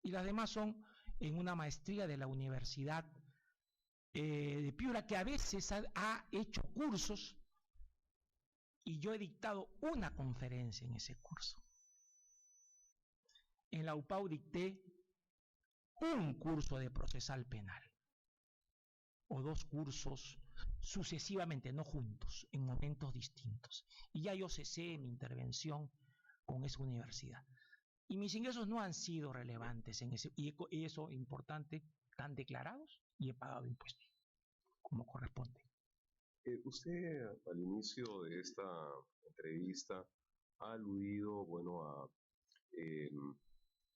Y las demás son en una maestría de la Universidad de Piura, que a veces ha hecho cursos, y yo he dictado una conferencia en ese curso. En la UPAU dicté un curso de procesal penal, o 2 cursos sucesivamente, no juntos, en momentos distintos. Y ya yo cesé mi intervención con esa universidad. Y mis ingresos no han sido relevantes en ese, y eso importante, están declarados y he pagado impuestos, como corresponde. Usted al inicio de esta entrevista ha aludido, bueno, a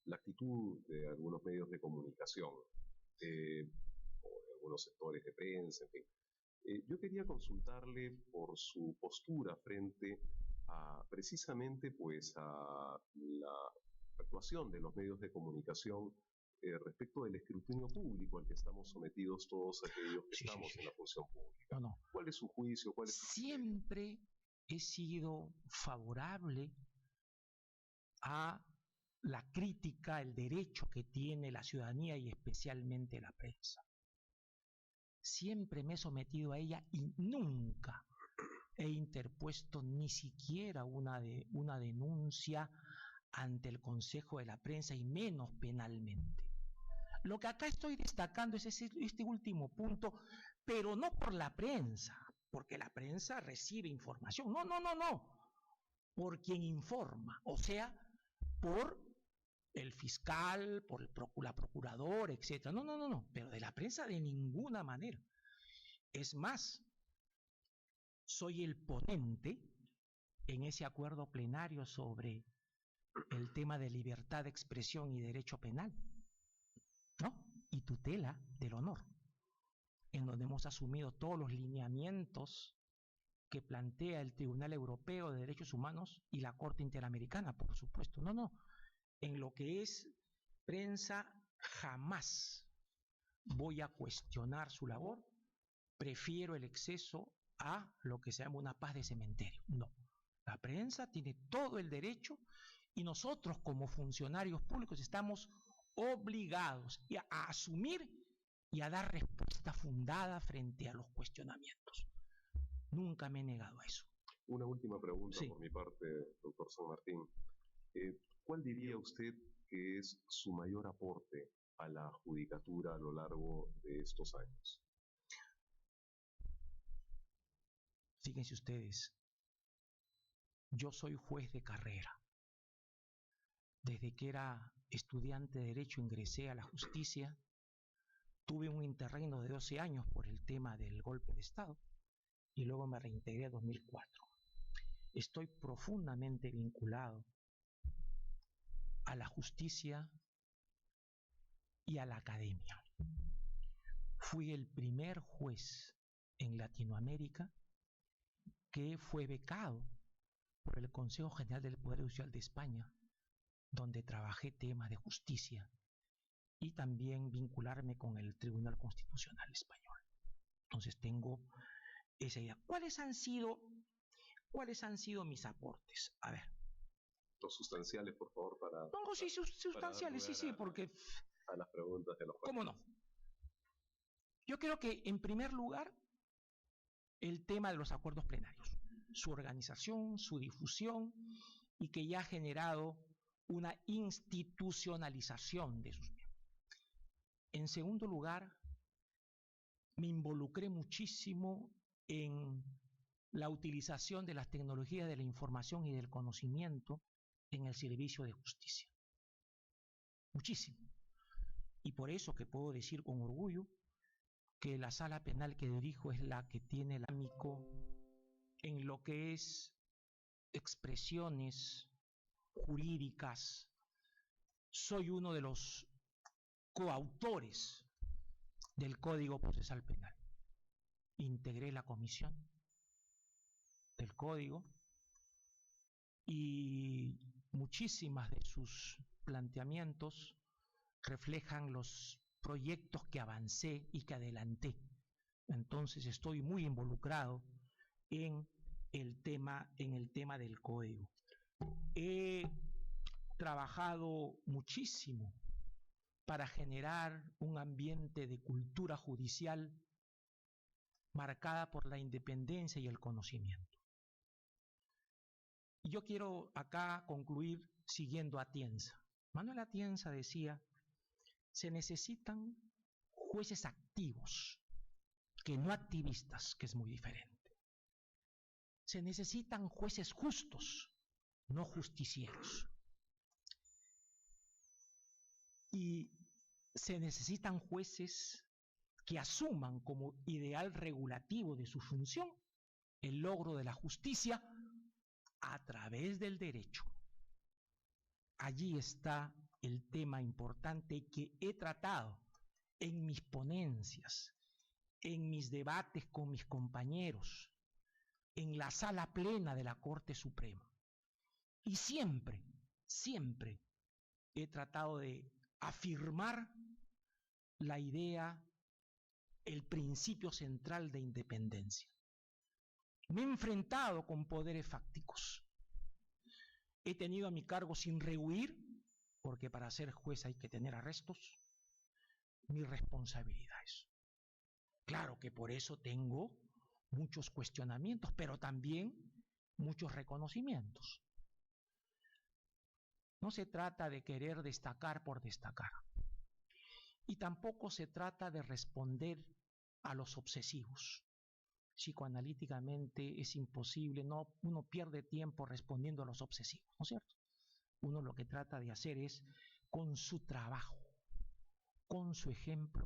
la actitud de algunos medios de comunicación, o de algunos sectores de prensa, en fin. Yo quería consultarle por su postura frente a precisamente pues a la actuación de los medios de comunicación respecto del escrutinio público al que estamos sometidos todos aquellos que estamos en la función pública. No. ¿Cuál es su juicio? ¿Cuál es su Siempre he sido favorable a la crítica, el derecho que tiene la ciudadanía y especialmente la prensa. Siempre me he sometido a ella y nunca he interpuesto ni siquiera una denuncia ante el Consejo de la Prensa y menos penalmente. Lo que acá estoy destacando es este último punto, pero no por la prensa, porque la prensa recibe información. No, no, no, no. Por quien informa, o sea, por el fiscal, por la procuradora, etcétera. No, no, no, no. Pero de la prensa de ninguna manera. Es más, soy el ponente en ese acuerdo plenario sobre el tema de libertad de expresión y derecho penal, ¿no? Y tutela del honor, en donde hemos asumido todos los lineamientos que plantea el Tribunal Europeo de Derechos Humanos y la Corte Interamericana, por supuesto. No, no. En lo que es prensa, jamás voy a cuestionar su labor. Prefiero el exceso a lo que se llama una paz de cementerio. No. La prensa tiene todo el derecho y nosotros como funcionarios públicos estamos obligados a asumir y a dar respuesta fundada frente a los cuestionamientos. Nunca me he negado a eso. Una última pregunta Sí. por mi parte, doctor San Martín. ¿Cuál diría usted que es su mayor aporte a la judicatura a lo largo de estos años? Fíjense ustedes, yo soy juez de carrera. Desde que era estudiante de Derecho ingresé a la justicia. Tuve un interregno de 12 años por el tema del golpe de Estado y luego me reintegré en 2004. Estoy profundamente vinculado a la justicia y a la academia. Fui el primer juez en Latinoamérica que fue becado por el Consejo General del Poder Judicial de España, donde trabajé temas de justicia y también vincularme con el Tribunal Constitucional Español. Entonces tengo esa idea. ¿Cuáles han sido mis aportes? A ver. Los sustanciales, por favor, para... No, sí, sustanciales, sí, porque... A las preguntas de los... ¿Cómo no? Yo creo que, en primer lugar, el tema de los acuerdos plenarios, su organización, su difusión, y que ya ha generado una institucionalización de sus miembros. En segundo lugar, me involucré muchísimo en la utilización de las tecnologías de la información y del conocimiento en el servicio de justicia. Muchísimo. Y por eso que puedo decir con orgullo que la sala penal que dirijo es la que tiene el ámbito en lo que es expresiones jurídicas. Soy uno de los coautores del Código Procesal Penal. Integré la comisión del Código y muchísimas de sus planteamientos reflejan los proyectos que avancé y que adelanté. Entonces estoy muy involucrado en el tema del código. He trabajado muchísimo para generar un ambiente de cultura judicial marcada por la independencia y el conocimiento. Y yo quiero acá concluir siguiendo a Atienza. Manuel Atienza decía: se necesitan jueces activos, que no activistas, que es muy diferente. Se necesitan jueces justos, no justicieros. Y se necesitan jueces que asuman como ideal regulativo de su función el logro de la justicia a través del derecho. Allí está el tema importante que he tratado en mis ponencias, en mis debates con mis compañeros, en la sala plena de la Corte Suprema. Y siempre, siempre he tratado de afirmar la idea, el principio central de independencia. Me he enfrentado con poderes fácticos. He tenido a mi cargo, sin rehuir, porque para ser juez hay que tener arrestos, mis responsabilidades. Claro que por eso tengo muchos cuestionamientos, pero también muchos reconocimientos. No se trata de querer destacar por destacar. Y tampoco se trata de responder a los obsesivos. psicoanalíticamente es imposible, no, uno pierde tiempo respondiendo a los obsesivos, ¿no es cierto? Uno lo que trata de hacer es, con su trabajo, con su ejemplo,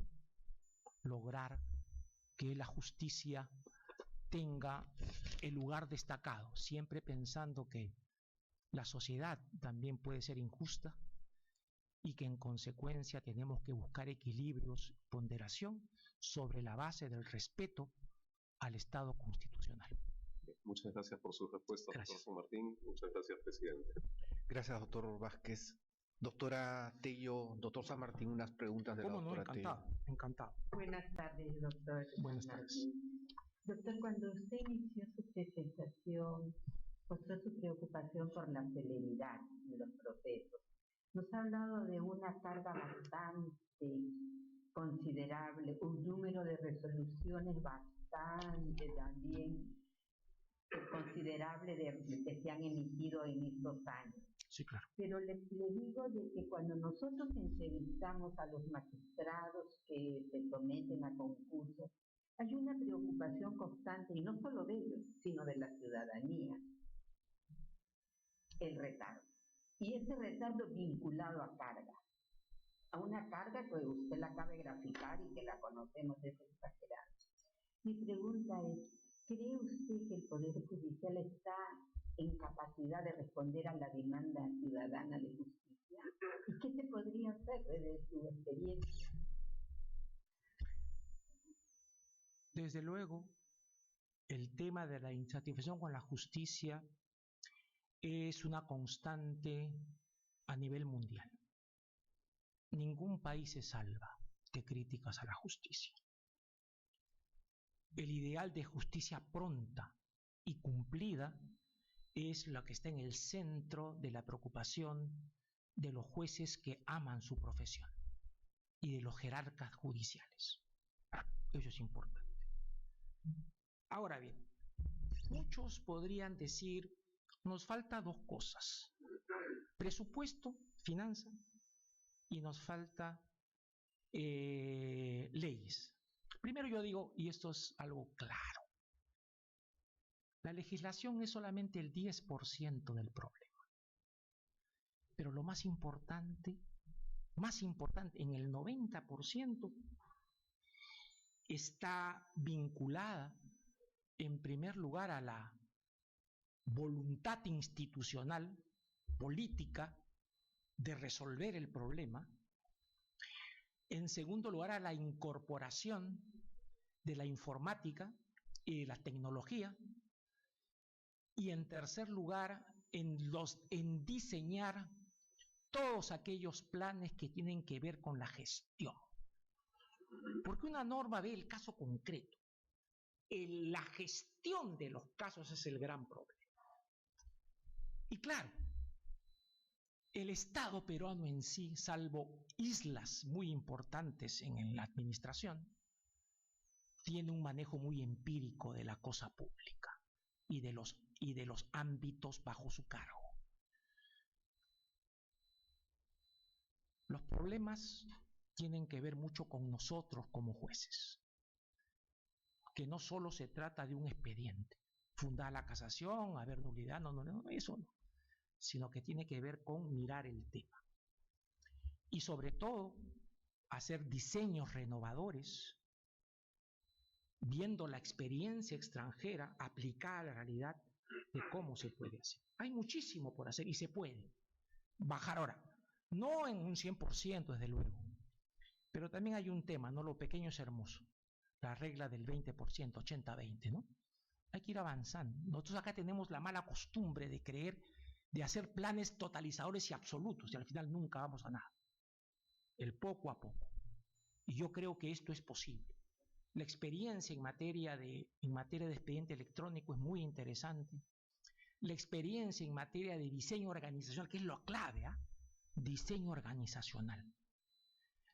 lograr que la justicia tenga el lugar destacado, siempre pensando que la sociedad también puede ser injusta y que en consecuencia tenemos que buscar equilibrios, ponderación sobre la base del respeto al Estado constitucional. Muchas gracias por su respuesta, Gracias. doctor San Martín. Muchas gracias, presidente. Gracias, doctor Vázquez. Doctora Tello, doctor San Martín, unas preguntas de la ¿Cómo no? doctora Tello. Encantado, encantado. Buenas tardes, doctor. Buenas tardes. Doctor, cuando usted inició su presentación, mostró su preocupación por la celeridad de los procesos. Nos ha hablado de una carga bastante considerable, un número de resoluciones bastante también considerable que se han emitido en estos años. Sí, claro. Pero le digo de que cuando nosotros entrevistamos a los magistrados que se someten a concursos, hay una preocupación constante, y no solo de ellos, sino de la ciudadanía, el retardo. Y ese retardo vinculado a carga, a una carga que usted la acaba de graficar y que la conocemos, es exagerada. Mi pregunta es, ¿cree usted que el Poder Judicial está en capacidad de responder a la demanda ciudadana de justicia? ¿Y qué se podría hacer desde su experiencia? Desde luego, el tema de la insatisfacción con la justicia es una constante a nivel mundial. Ningún país se salva de críticas a la justicia. El ideal de justicia pronta y cumplida es lo que está en el centro de la preocupación de los jueces que aman su profesión y de los jerarcas judiciales. Eso es importante. Ahora bien, muchos podrían decir, nos falta dos cosas: presupuesto, finanza, y nos falta leyes. Primero yo digo, y esto es algo claro, la legislación es solamente el 10% del problema. Pero lo más importante, en el 90%, está vinculada en primer lugar a la voluntad institucional, política, de resolver el problema. En segundo lugar, a la incorporación de la informática y de la tecnología. Y en tercer lugar, en diseñar todos aquellos planes que tienen que ver con la gestión. Porque una norma ve el caso concreto. La gestión de los casos es el gran problema. Y claro, el Estado peruano en sí, salvo islas muy importantes en la administración, tiene un manejo muy empírico de la cosa pública y de los ámbitos bajo su cargo. Los problemas tienen que ver mucho con nosotros como jueces, que no solo se trata de un expediente, fundar la casación, haber nulidad, no, eso no, sino que tiene que ver con mirar el tema. Y sobre todo, hacer diseños renovadores, viendo la experiencia extranjera aplicada a la realidad de cómo se puede hacer. Hay muchísimo por hacer y se puede bajar ahora, no en un 100% desde luego, pero también hay un tema, ¿no? Lo pequeño es hermoso, la regla del 20%, 80-20, ¿no? Hay que ir avanzando. Nosotros acá tenemos la mala costumbre de creer, de hacer planes totalizadores y absolutos, y al final nunca vamos a nada. El poco a poco. Y yo creo que esto es posible. La experiencia en materia de expediente electrónico es muy interesante. La experiencia en materia de diseño organizacional, que es lo clave, diseño organizacional.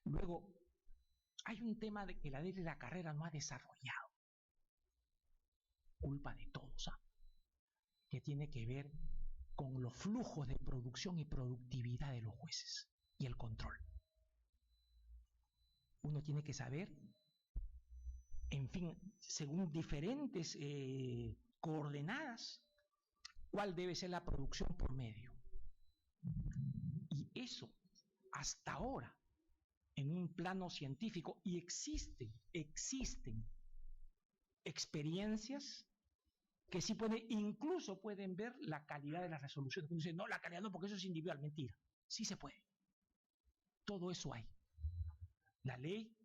Luego, hay un tema de que la ley de la carrera no ha desarrollado. Culpa de todos, que tiene que ver con los flujos de producción y productividad de los jueces y el control. Uno tiene que saber en fin, según diferentes coordenadas, cuál debe ser la producción por medio. Y eso, hasta ahora, en un plano científico, y existen experiencias que sí incluso pueden ver la calidad de las resoluciones. Uno dice, no, la calidad no, porque eso es individual. Mentira. Sí se puede. Todo eso hay. La ley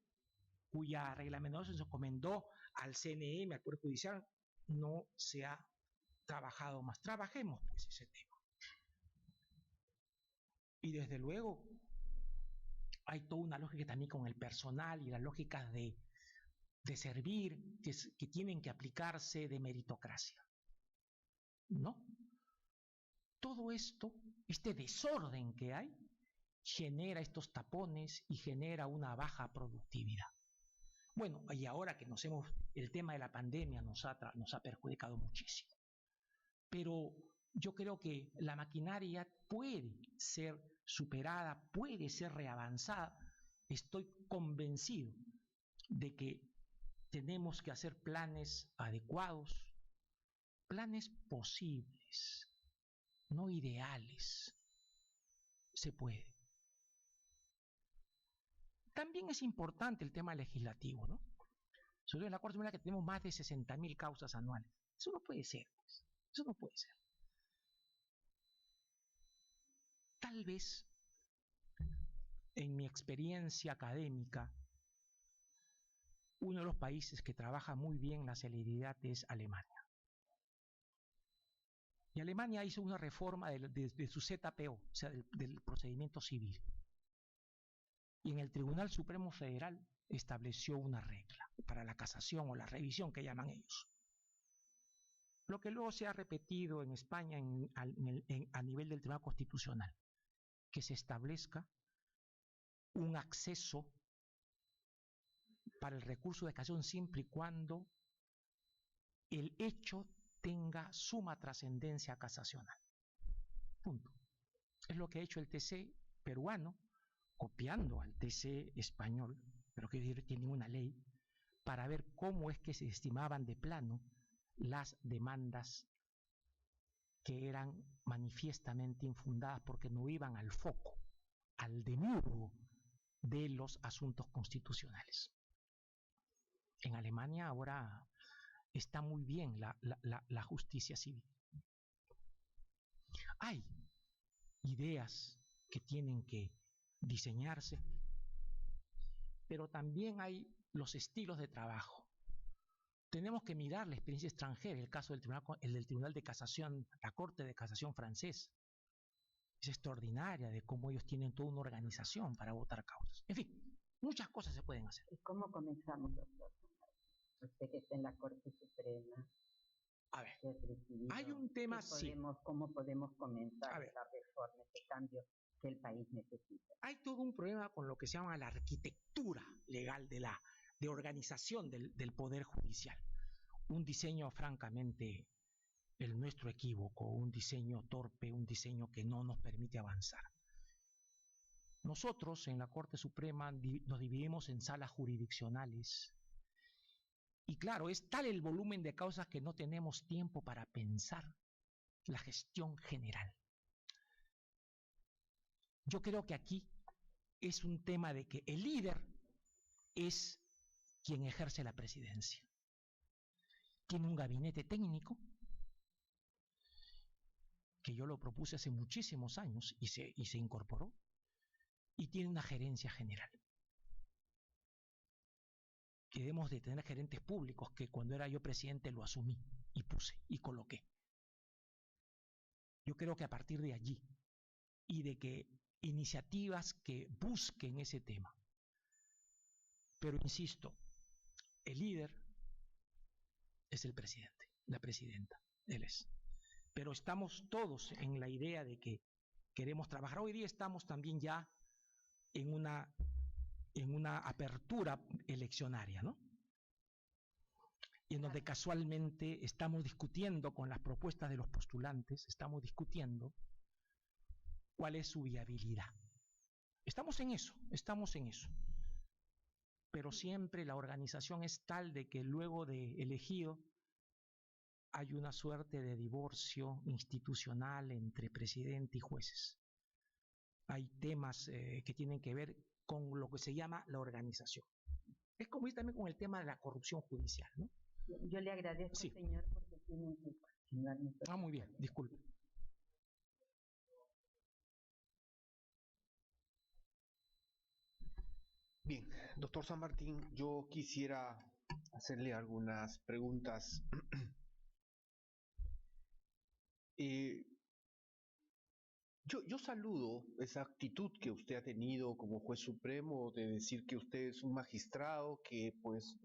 cuya reglamentación se encomendó al CNM, al Poder Judicial, no se ha trabajado más. Trabajemos pues ese tema. Y desde luego hay toda una lógica también con el personal y las lógicas de servir que tienen que aplicarse, de meritocracia. ¿No? Todo esto, este desorden que hay, genera estos tapones y genera una baja productividad. Bueno, y ahora que el tema de la pandemia nos ha perjudicado muchísimo. Pero yo creo que la maquinaria puede ser superada, puede ser reavanzada. Estoy convencido de que tenemos que hacer planes adecuados, planes posibles, no ideales. Se puede. También es importante el tema legislativo, ¿no? Sobre todo en la Corte Suprema, que tenemos más de 60.000 causas anuales. Eso no puede ser, pues. Eso no puede ser. Tal vez, en mi experiencia académica, uno de los países que trabaja muy bien la celeridad es Alemania. Y Alemania hizo una reforma de su ZPO, o sea, del procedimiento civil. Y en el Tribunal Supremo Federal estableció una regla para la casación o la revisión que llaman ellos. Lo que luego se ha repetido en España a nivel del Tribunal Constitucional, que se establezca un acceso para el recurso de casación siempre y cuando el hecho tenga suma trascendencia casacional. Punto. Es lo que ha hecho el TC peruano, copiando al TC español, pero que tiene una ley, para ver cómo es que se estimaban de plano las demandas que eran manifiestamente infundadas porque no iban al foco, al demiurgo de los asuntos constitucionales. En Alemania ahora está muy bien la justicia civil. Hay ideas que tienen que diseñarse, pero también hay los estilos de trabajo. Tenemos que mirar la experiencia extranjera, el caso del Tribunal de Casación, la Corte de Casación francesa. Es extraordinaria de cómo ellos tienen toda una organización para votar causas. En fin, muchas cosas se pueden hacer. ¿Y cómo comenzamos, doctor? Usted que está en la Corte Suprema. A ver, hay un tema así. ¿Cómo podemos comenzar la reforma, ese cambio que el país necesita? Hay todo un problema con lo que se llama la arquitectura legal de organización del Poder Judicial. Un diseño francamente el nuestro equívoco, un diseño torpe, un diseño que no nos permite avanzar. Nosotros en la Corte Suprema nos dividimos en salas jurisdiccionales y claro, es tal el volumen de causas que no tenemos tiempo para pensar la gestión general. Yo creo que aquí es un tema de que el líder es quien ejerce la presidencia. Tiene un gabinete técnico que yo lo propuse hace muchísimos años y se incorporó, y tiene una gerencia general. Que debemos de tener gerentes públicos, que cuando era yo presidente lo asumí y puse y coloqué. Yo creo que a partir de allí y de que iniciativas que busquen ese tema. Pero insisto, el líder es el presidente, la presidenta, él es. Pero estamos todos en la idea de que queremos trabajar. Hoy día estamos también ya en una apertura eleccionaria, ¿no? Y en donde casualmente estamos discutiendo con las propuestas de los postulantes, estamos discutiendo cuál es su viabilidad. Estamos en eso. pero siempre la organización es tal de que luego de elegido hay una suerte de divorcio institucional entre presidente y jueces. Hay temas que tienen que ver con lo que se llama la organización. Es como ir también con el tema de la corrupción judicial, ¿no? Yo le agradezco, sí. Señor, porque tiene que continuar. Muy bien, disculpe. Bien, doctor San Martín, yo quisiera hacerle algunas preguntas. Yo saludo esa actitud que usted ha tenido como juez supremo de decir que usted es un magistrado que pues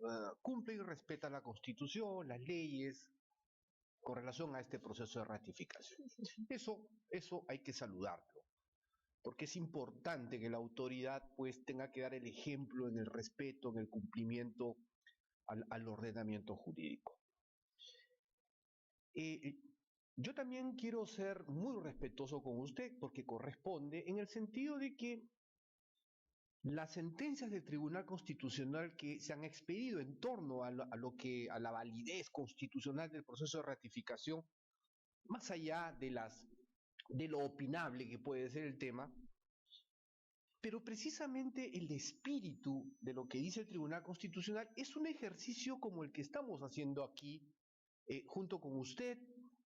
cumple y respeta la Constitución, las leyes, con relación a este proceso de ratificación. Eso hay que saludarlo, porque es importante que la autoridad pues tenga que dar el ejemplo en el respeto, en el cumplimiento al ordenamiento jurídico. Yo también quiero ser muy respetuoso con usted porque corresponde en el sentido de que las sentencias del Tribunal Constitucional que se han expedido en torno a la validez constitucional del proceso de ratificación, más allá de lo opinable que puede ser el tema, pero precisamente el espíritu de lo que dice el Tribunal Constitucional es un ejercicio como el que estamos haciendo aquí, junto con usted,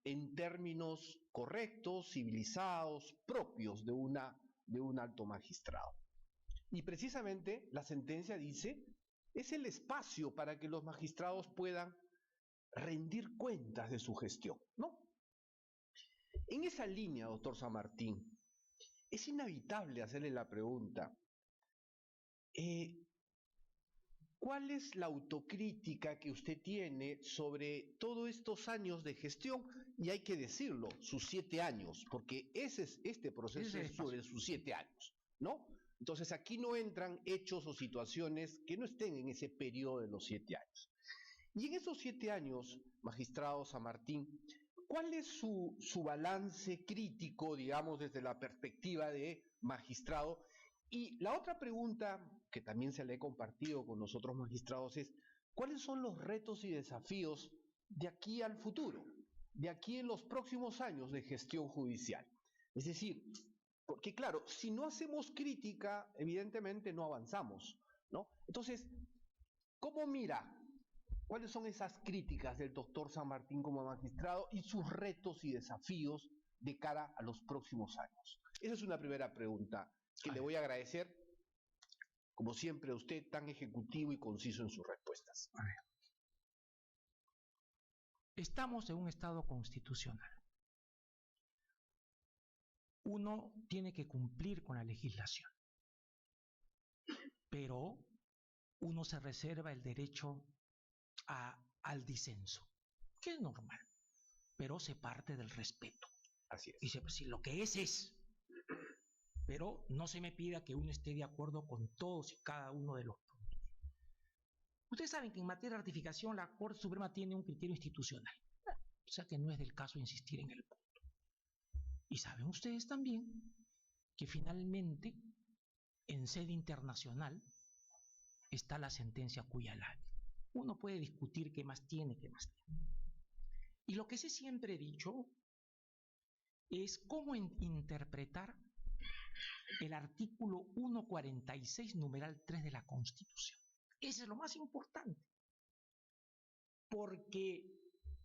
en términos correctos, civilizados, propios de un alto magistrado. Y precisamente la sentencia dice, es el espacio para que los magistrados puedan rendir cuentas de su gestión, ¿no? En esa línea, doctor San Martín, es inevitable hacerle la pregunta, ¿cuál es la autocrítica que usted tiene sobre todos estos años de gestión? Y hay que decirlo, sus 7 años, porque este proceso es sobre sus 7 años, ¿no? Entonces aquí no entran hechos o situaciones que no estén en ese periodo de los 7 años. Y en esos 7 años, magistrado San Martín, ¿cuál es su balance crítico, digamos, desde la perspectiva de magistrado? Y la otra pregunta, que también se le he compartido con los otros magistrados, es ¿cuáles son los retos y desafíos de aquí al futuro, de aquí en los próximos años de gestión judicial? Es decir, porque claro, si no hacemos crítica, evidentemente no avanzamos, ¿no? Entonces, ¿cómo mira? ¿Cuáles son esas críticas del doctor San Martín como magistrado y sus retos y desafíos de cara a los próximos años? Esa es una primera pregunta que le voy a agradecer, como siempre, a usted tan ejecutivo y conciso en sus respuestas. Estamos en un estado constitucional. Uno tiene que cumplir con la legislación, pero uno se reserva el derecho al disenso, que es normal, pero se parte del respeto. Así es. Y si lo que es, pero no se me pida que uno esté de acuerdo con todos y cada uno de los puntos. Ustedes saben que en materia de ratificación la Corte Suprema tiene un criterio institucional, o sea que no es del caso insistir en el punto. Y saben ustedes también que finalmente en sede internacional está la sentencia Cuyalat. Uno puede discutir qué más tiene, qué más tiene. Y lo que sí siempre he dicho es cómo interpretar el artículo 146, numeral 3 de la Constitución. Ese es lo más importante.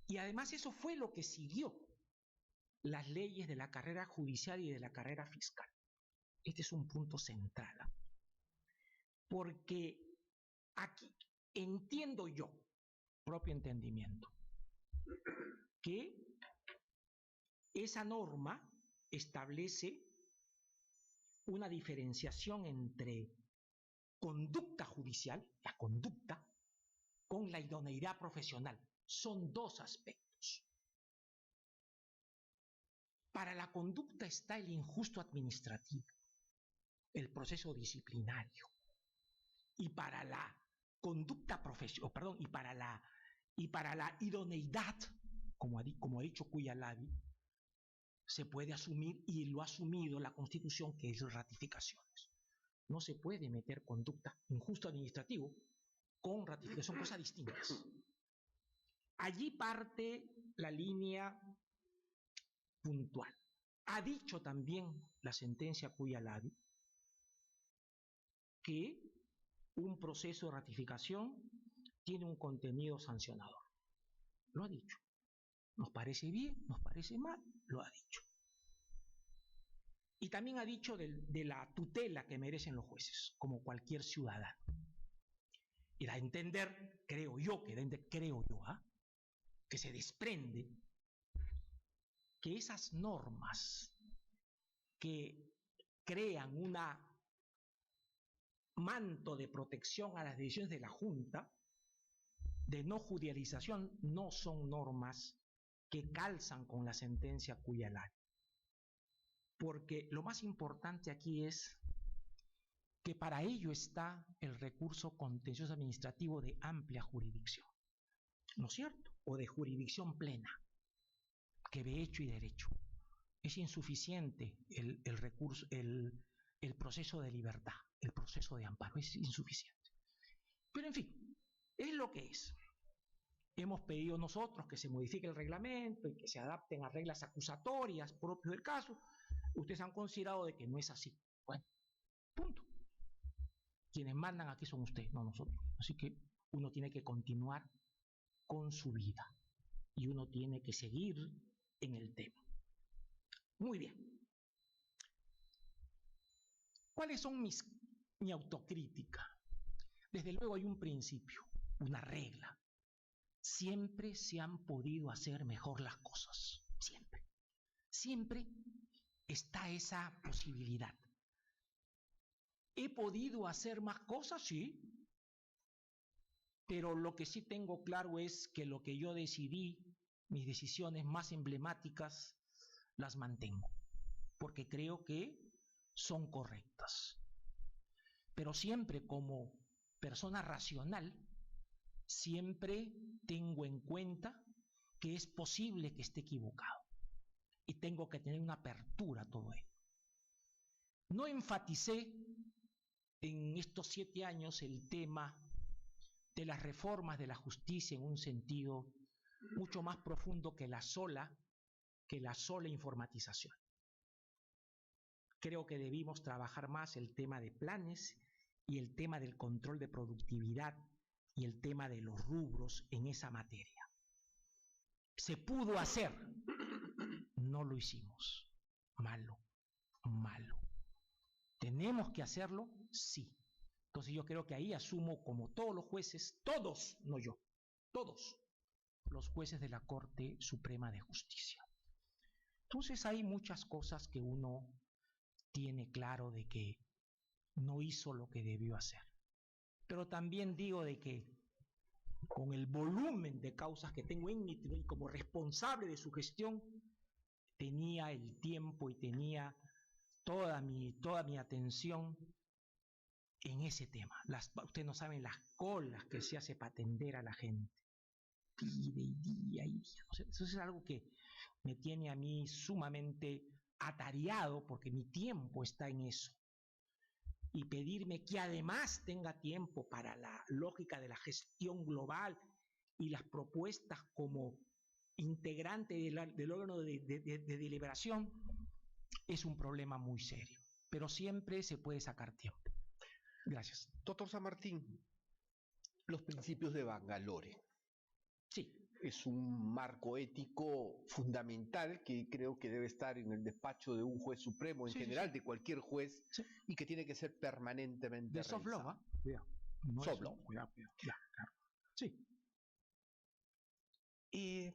Y además eso fue lo que siguió las leyes de la carrera judicial y de la carrera fiscal. Este es un punto central. Porque aquí entiendo yo, propio entendimiento, que esa norma establece una diferenciación entre conducta judicial, la conducta, con la idoneidad profesional. Son dos aspectos. Para la conducta está el injusto administrativo, el proceso disciplinario. Y para la conducta profesional, y para la idoneidad, como ha dicho Cuyalat, se puede asumir, y lo ha asumido la Constitución, que es ratificaciones. no se puede meter conducta injusto administrativo con ratificación, cosas distintas. Allí parte la línea puntual. Ha dicho también la sentencia Puyaladi que un proceso de ratificación tiene un contenido sancionador. Lo ha dicho. Nos parece bien, nos parece mal, lo ha dicho. Y también ha dicho de la tutela que merecen los jueces, como cualquier ciudadano. Y da a entender, creo yo, que se desprende que esas normas que crean un manto de protección a las decisiones de la Junta, de no judicialización, no son normas que calzan con la sentencia Puyaladi. Porque lo más importante aquí es que para ello está el recurso contencioso administrativo de amplia jurisdicción, ¿no es cierto? O de jurisdicción plena, que ve hecho y derecho. Es insuficiente el recurso, el proceso de libertad, el proceso de amparo, es insuficiente. Pero en fin, es lo que es. Hemos pedido nosotros que se modifique el reglamento y que se adapten a reglas acusatorias propias del caso. Ustedes han considerado de que no es así. Bueno, punto. Quienes mandan aquí son ustedes, no nosotros. Así que uno tiene que continuar con su vida y uno tiene que seguir en el tema. Muy bien. ¿Cuáles son mi autocrítica? Desde luego hay un principio, una regla. Siempre se han podido hacer mejor las cosas. Siempre. Siempre está esa posibilidad. ¿He podido hacer más cosas? Sí. Pero lo que sí tengo claro es que lo que yo decidí, mis decisiones más emblemáticas, las mantengo. Porque creo que son correctas. Pero siempre como persona racional, siempre tengo en cuenta que es posible que esté equivocado. Y tengo que tener una apertura a todo ello. No enfaticé en estos 7 años el tema de las reformas de la justicia en un sentido mucho más profundo que la sola informatización. Creo que debimos trabajar más el tema de planes y el tema del control de productividad y el tema de los rubros en esa materia. Se pudo hacer, no lo hicimos. Malo. ¿Tenemos que hacerlo? Sí. Entonces yo creo que ahí asumo, como todos los jueces, todos, no yo, todos los jueces de la Corte Suprema de Justicia. Entonces hay muchas cosas que uno tiene claro de que no hizo lo que debió hacer. Pero también digo de que con el volumen de causas que tengo en mi tribunal y como responsable de su gestión, tenía el tiempo y tenía toda mi atención en ese tema. Ustedes no saben las colas que se hace para atender a la gente. Día. Eso es algo que me tiene a mí sumamente atareado porque mi tiempo está en eso. Y pedirme que además tenga tiempo para la lógica de la gestión global y las propuestas como integrante del órgano de deliberación es un problema muy serio. Pero siempre se puede sacar tiempo. Gracias. Doctor San Martín, los principios de Bangalore. Sí. Es un marco ético fundamental que creo que debe estar en el despacho de un juez supremo, en general, de cualquier juez, y que tiene que ser permanentemente de soft law, revisado. No soft law. Claro. Sí. En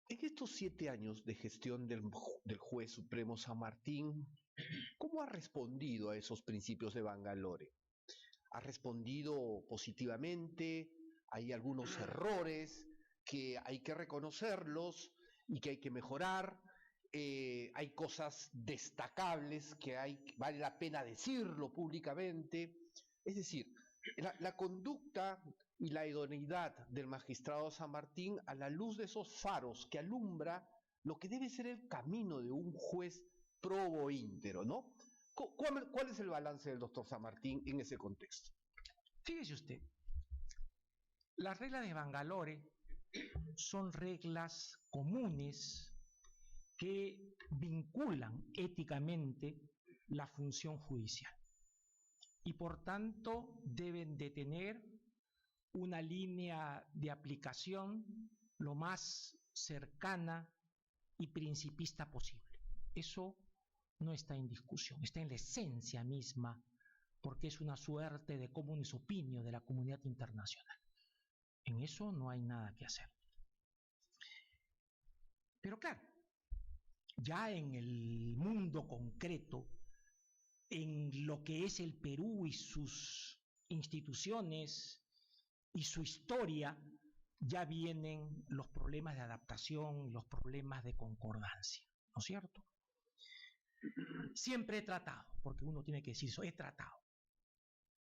estos 7 años de gestión del juez supremo San Martín, ¿cómo ha respondido a esos principios de Bangalore? ¿Ha respondido positivamente? ¿Hay algunos errores que hay que reconocerlos y que hay que mejorar? ¿Hay cosas destacables que vale la pena decirlo públicamente? Es decir, la conducta y la idoneidad del magistrado San Martín a la luz de esos faros que alumbra lo que debe ser el camino de un juez probo íntero, ¿no? ¿Cuál es el balance del doctor San Martín en ese contexto? Fíjese usted, las reglas de Bangalore son reglas comunes que vinculan éticamente la función judicial y por tanto deben de tener una línea de aplicación lo más cercana y principista posible. Eso no está en discusión, está en la esencia misma, porque es una suerte de comunis opinio de la comunidad internacional. En eso no hay nada que hacer. Pero claro, ya en el mundo concreto, en lo que es el Perú y sus instituciones y su historia, ya vienen los problemas de adaptación, los problemas de concordancia, ¿no es cierto? Siempre he tratado, porque uno tiene que decir eso, he tratado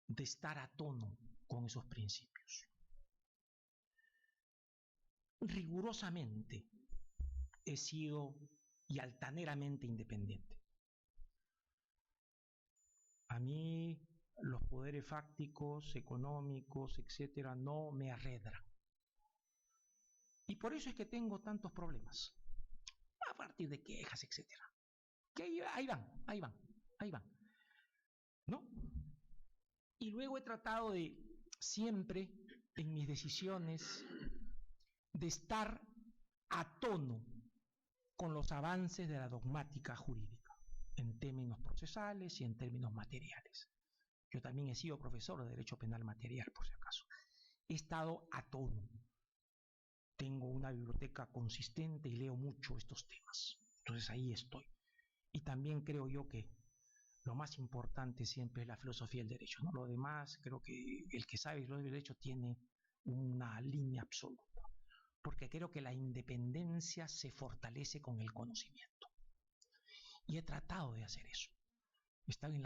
de estar a tono con esos principios. Rigurosamente he sido y altaneramente independiente. A mí los poderes fácticos, económicos, etcétera, no me arredran. Y por eso es que tengo tantos problemas, a partir de quejas, etcétera. Que ahí van, ¿no? Y luego he tratado de siempre, en mis decisiones, de estar a tono con los avances de la dogmática jurídica, en términos procesales y en términos materiales. Yo también he sido profesor de Derecho Penal Material, por si acaso. He estado a tono. Tengo una biblioteca consistente y leo mucho estos temas. Entonces ahí estoy. Y también creo yo que lo más importante siempre es la filosofía del derecho, ¿no? Lo demás, creo que el que sabe lo del derecho tiene una línea absoluta. Porque creo que la independencia se fortalece con el conocimiento. Y he tratado de hacer eso. Estaba en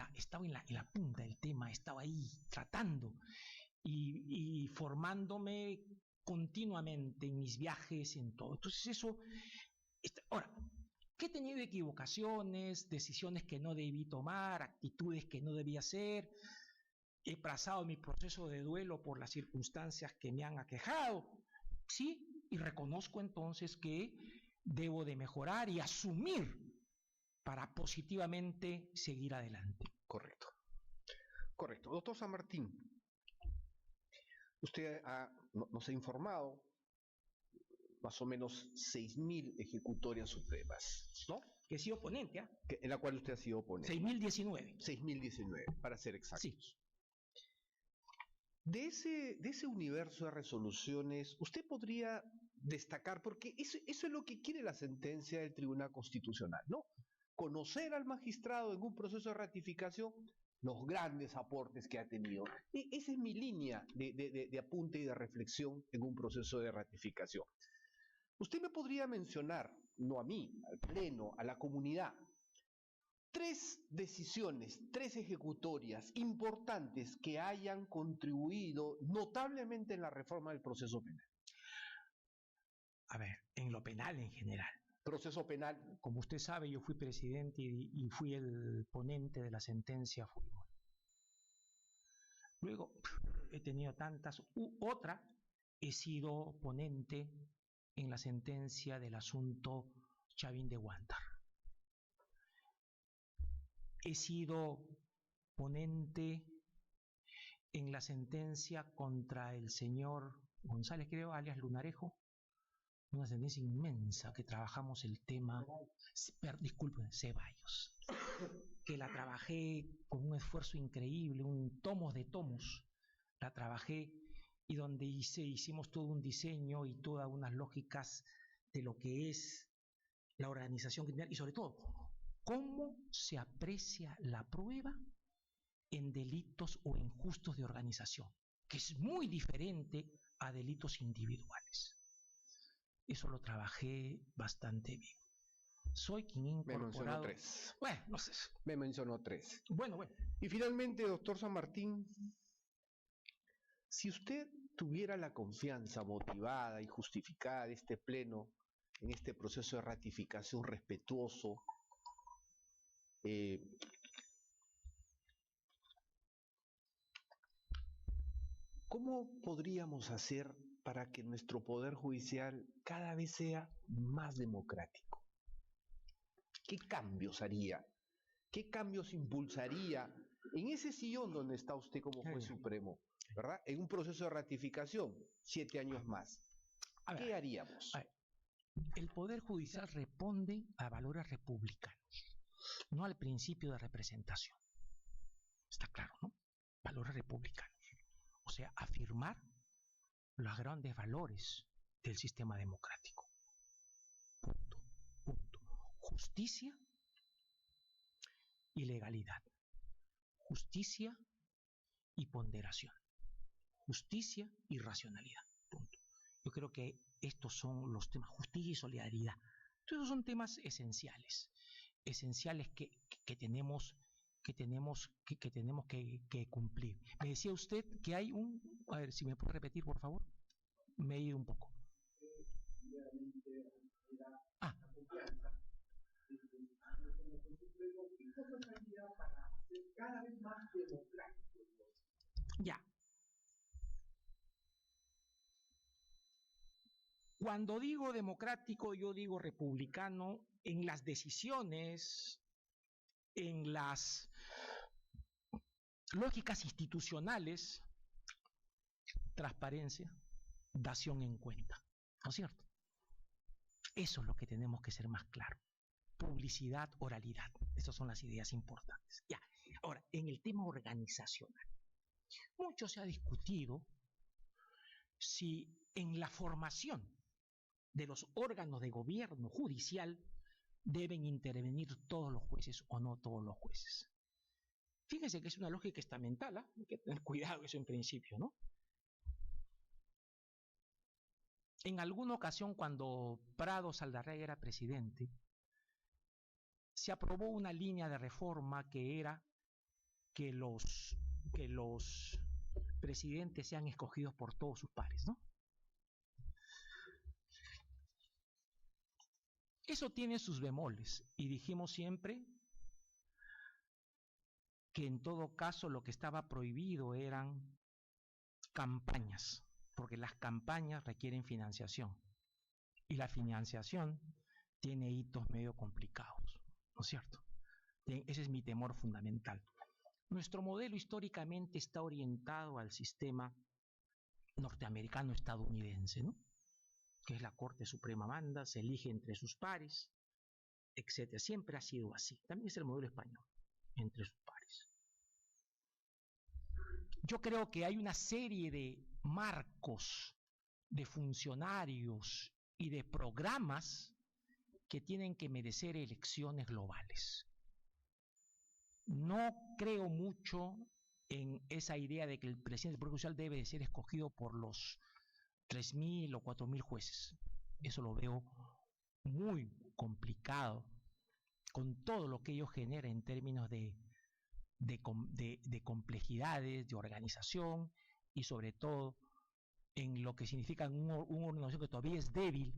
la punta del tema, estaba ahí tratando y formándome continuamente en mis viajes, en todo. Entonces eso, ahora, que he tenido equivocaciones, decisiones que no debí tomar, actitudes que no debía hacer, he pasado mi proceso de duelo por las circunstancias que me han aquejado, sí, y reconozco entonces que debo de mejorar y asumir para positivamente seguir adelante. Correcto. Correcto. Doctor San Martín, usted nos ha informado más o menos 6.000 ejecutorias supremas, ¿no? Que he sido ponente, ¿ah? En la cual usted ha sido ponente. 6.019. 6.019, para ser exactos. Sí. De ese universo de resoluciones, usted podría destacar, porque eso es lo que quiere la sentencia del Tribunal Constitucional, ¿no? Conocer al magistrado en un proceso de ratificación, los grandes aportes que ha tenido. Esa es mi línea de apunte y de reflexión en un proceso de ratificación. Usted me podría mencionar, no a mí, al Pleno, a la comunidad, 3 decisiones, 3 ejecutorias importantes que hayan contribuido notablemente en la reforma del proceso penal. A ver, en lo penal en general. Proceso penal. Como usted sabe, yo fui presidente y fui el ponente de la sentencia Fujimori. Luego he tenido tantas. Otra, he sido ponente en la sentencia del asunto Chavín de Huántar. He sido ponente en la sentencia contra el señor González, creo, alias Lunarejo, una sentencia inmensa que trabajamos el tema, disculpen, Ceballos, que la trabajé con un esfuerzo increíble, un tomos de tomos, la trabajé y donde hicimos todo un diseño y todas unas lógicas de lo que es la organización criminal y sobre todo, cómo se aprecia la prueba en delitos o injustos de organización, que es muy diferente a delitos individuales. Eso lo trabajé bastante bien. Soy quien incorporado... Me mencionó 3. Bueno, no sé. Me mencionó 3. Bueno. Y finalmente, doctor San Martín, si usted tuviera la confianza motivada y justificada de este Pleno en este proceso de ratificación respetuoso, ¿Cómo podríamos hacer para que nuestro poder judicial cada vez sea más democrático? ¿Qué cambios haría? ¿Qué cambios impulsaría en ese sillón donde está usted como juez supremo, ¿verdad? En un proceso de ratificación, 7 años más. ¿Qué haríamos? El Poder Judicial responde a valores republicanos, no al principio de representación. Está claro, ¿no? Valores republicanos. O sea, afirmar los grandes valores del sistema democrático. Punto. Punto. Justicia y legalidad. Justicia y ponderación. Justicia y racionalidad. Punto. Yo creo que estos son los temas, justicia y solidaridad. Estos son temas esenciales que tenemos que cumplir. Me decía usted que hay a ver si me puede repetir, por favor. Me he ido un poco. Cada vez más democrático. Ya. Cuando digo democrático, yo digo republicano en las decisiones, en las lógicas institucionales, transparencia, dación en cuenta, ¿no es cierto? Eso es lo que tenemos que ser más claro. Publicidad, oralidad, esas son las ideas importantes. Ya, ahora, en el tema organizacional, mucho se ha discutido si en la formación de los órganos de gobierno judicial deben intervenir todos los jueces o no todos los jueces. Fíjense que es una lógica estamental, ¿eh? Hay que tener cuidado eso en principio, ¿no? En alguna ocasión, cuando Prado Saldarriaga era presidente, se aprobó una línea de reforma que era que los presidentes sean escogidos por todos sus pares, ¿no? Eso tiene sus bemoles y dijimos siempre que en todo caso lo que estaba prohibido eran campañas, porque las campañas requieren financiación y la financiación tiene hitos medio complicados, ¿no es cierto? Ese es mi temor fundamental. Nuestro modelo históricamente está orientado al sistema norteamericano-estadounidense, ¿no? Que es la Corte Suprema manda, se elige entre sus pares, etc. Siempre ha sido así. También es el modelo español, entre sus pares. Yo creo que hay una serie de marcos, de funcionarios y de programas que tienen que merecer elecciones globales. No creo mucho en esa idea de que el presidente del Poder Judicial debe de ser escogido por los 3.000 o 4.000 jueces. Eso lo veo muy complicado con todo lo que ello genera en términos de complejidades, de organización y sobre todo en lo que significa una organización que todavía es débil.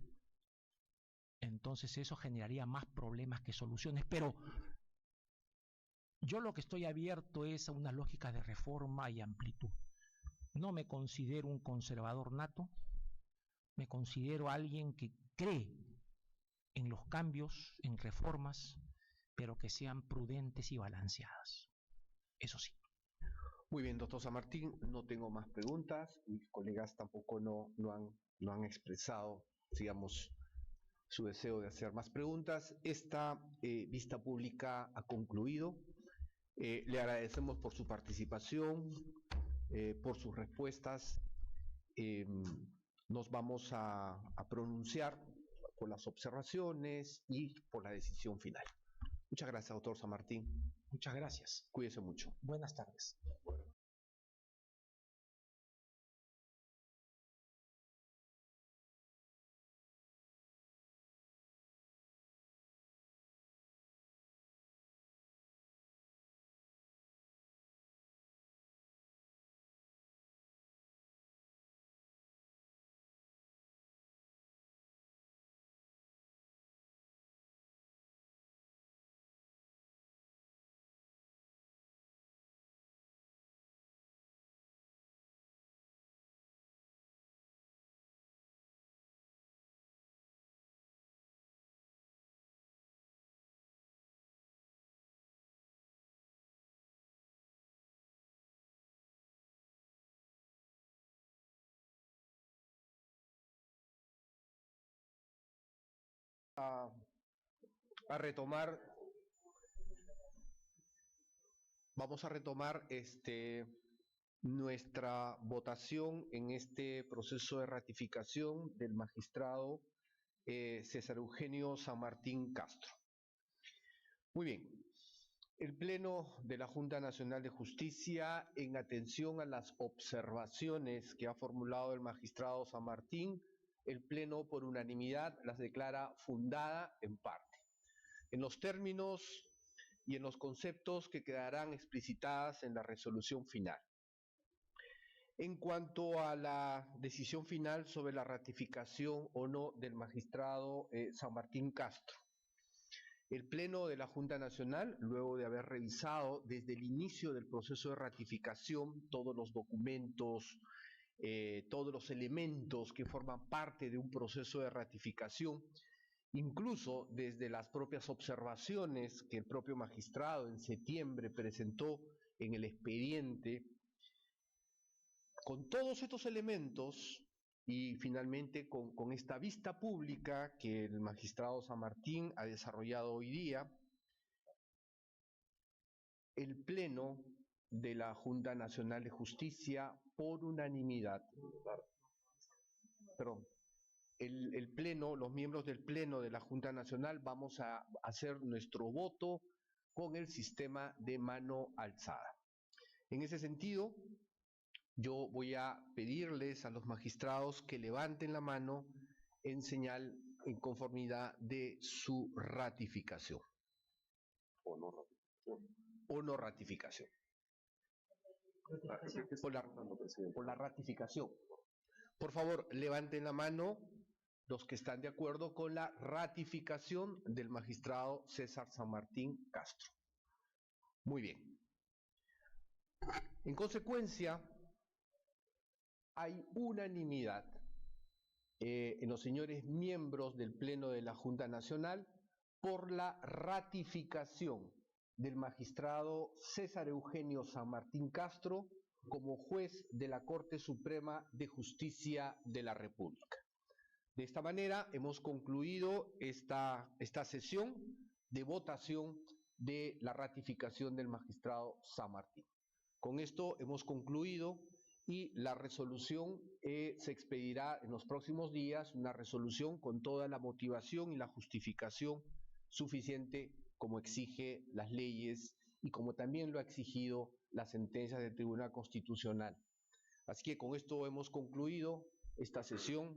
Entonces eso generaría más problemas que soluciones, pero yo lo que estoy abierto es a una lógica de reforma y amplitud. No me considero un conservador nato, me considero alguien que cree en los cambios, en reformas, pero que sean prudentes y balanceadas. Eso sí. Muy bien, doctor San Martín, no tengo más preguntas. Mis colegas tampoco no han expresado, digamos, su deseo de hacer más preguntas. Esta vista pública ha concluido. Le agradecemos por su participación, por sus respuestas. Nos vamos a pronunciar por las observaciones y por la decisión final. Muchas gracias, doctor San Martín. Muchas gracias. Cuídese mucho. Buenas tardes. a retomar, nuestra votación en este proceso de ratificación del magistrado César Eugenio San Martín Castro. Muy bien. El Pleno de la Junta Nacional de Justicia, en atención a las observaciones que ha formulado el magistrado San Martín, el Pleno por unanimidad las declara fundada en parte, en los términos y en los conceptos que quedarán explicitadas en la resolución final. En cuanto a la decisión final sobre la ratificación o no del magistrado San Martín Castro, el Pleno de la Junta Nacional, luego de haber revisado desde el inicio del proceso de ratificación todos los documentos, todos los elementos que forman parte de un proceso de ratificación, incluso desde las propias observaciones que el propio magistrado en septiembre presentó en el expediente, con todos estos elementos y finalmente con esta vista pública que el magistrado San Martín ha desarrollado hoy día, el Pleno de la Junta Nacional de Justicia por unanimidad, el Pleno, los miembros del Pleno de la Junta Nacional vamos a hacer nuestro voto con el sistema de mano alzada. En ese sentido, yo voy a pedirles a los magistrados que levanten la mano en señal, en conformidad de su ratificación. O no ratificación. O no ratificación. Por la ratificación. Por favor, levanten la mano los que están de acuerdo con la ratificación del magistrado César San Martín Castro. Muy bien. En consecuencia, hay unanimidad en los señores miembros del Pleno de la Junta Nacional por la ratificación del magistrado César Eugenio San Martín Castro como juez de la Corte Suprema de Justicia de la República. De esta manera hemos concluido esta sesión de votación de la ratificación del magistrado San Martín. Con esto hemos concluido y la resolución se expedirá en los próximos días, una resolución con toda la motivación y la justificación suficiente como exige las leyes y como también lo ha exigido las sentencias del Tribunal Constitucional. Así que con esto hemos concluido esta sesión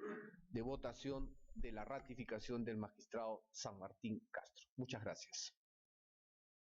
de votación de la ratificación del magistrado San Martín Castro. Muchas gracias.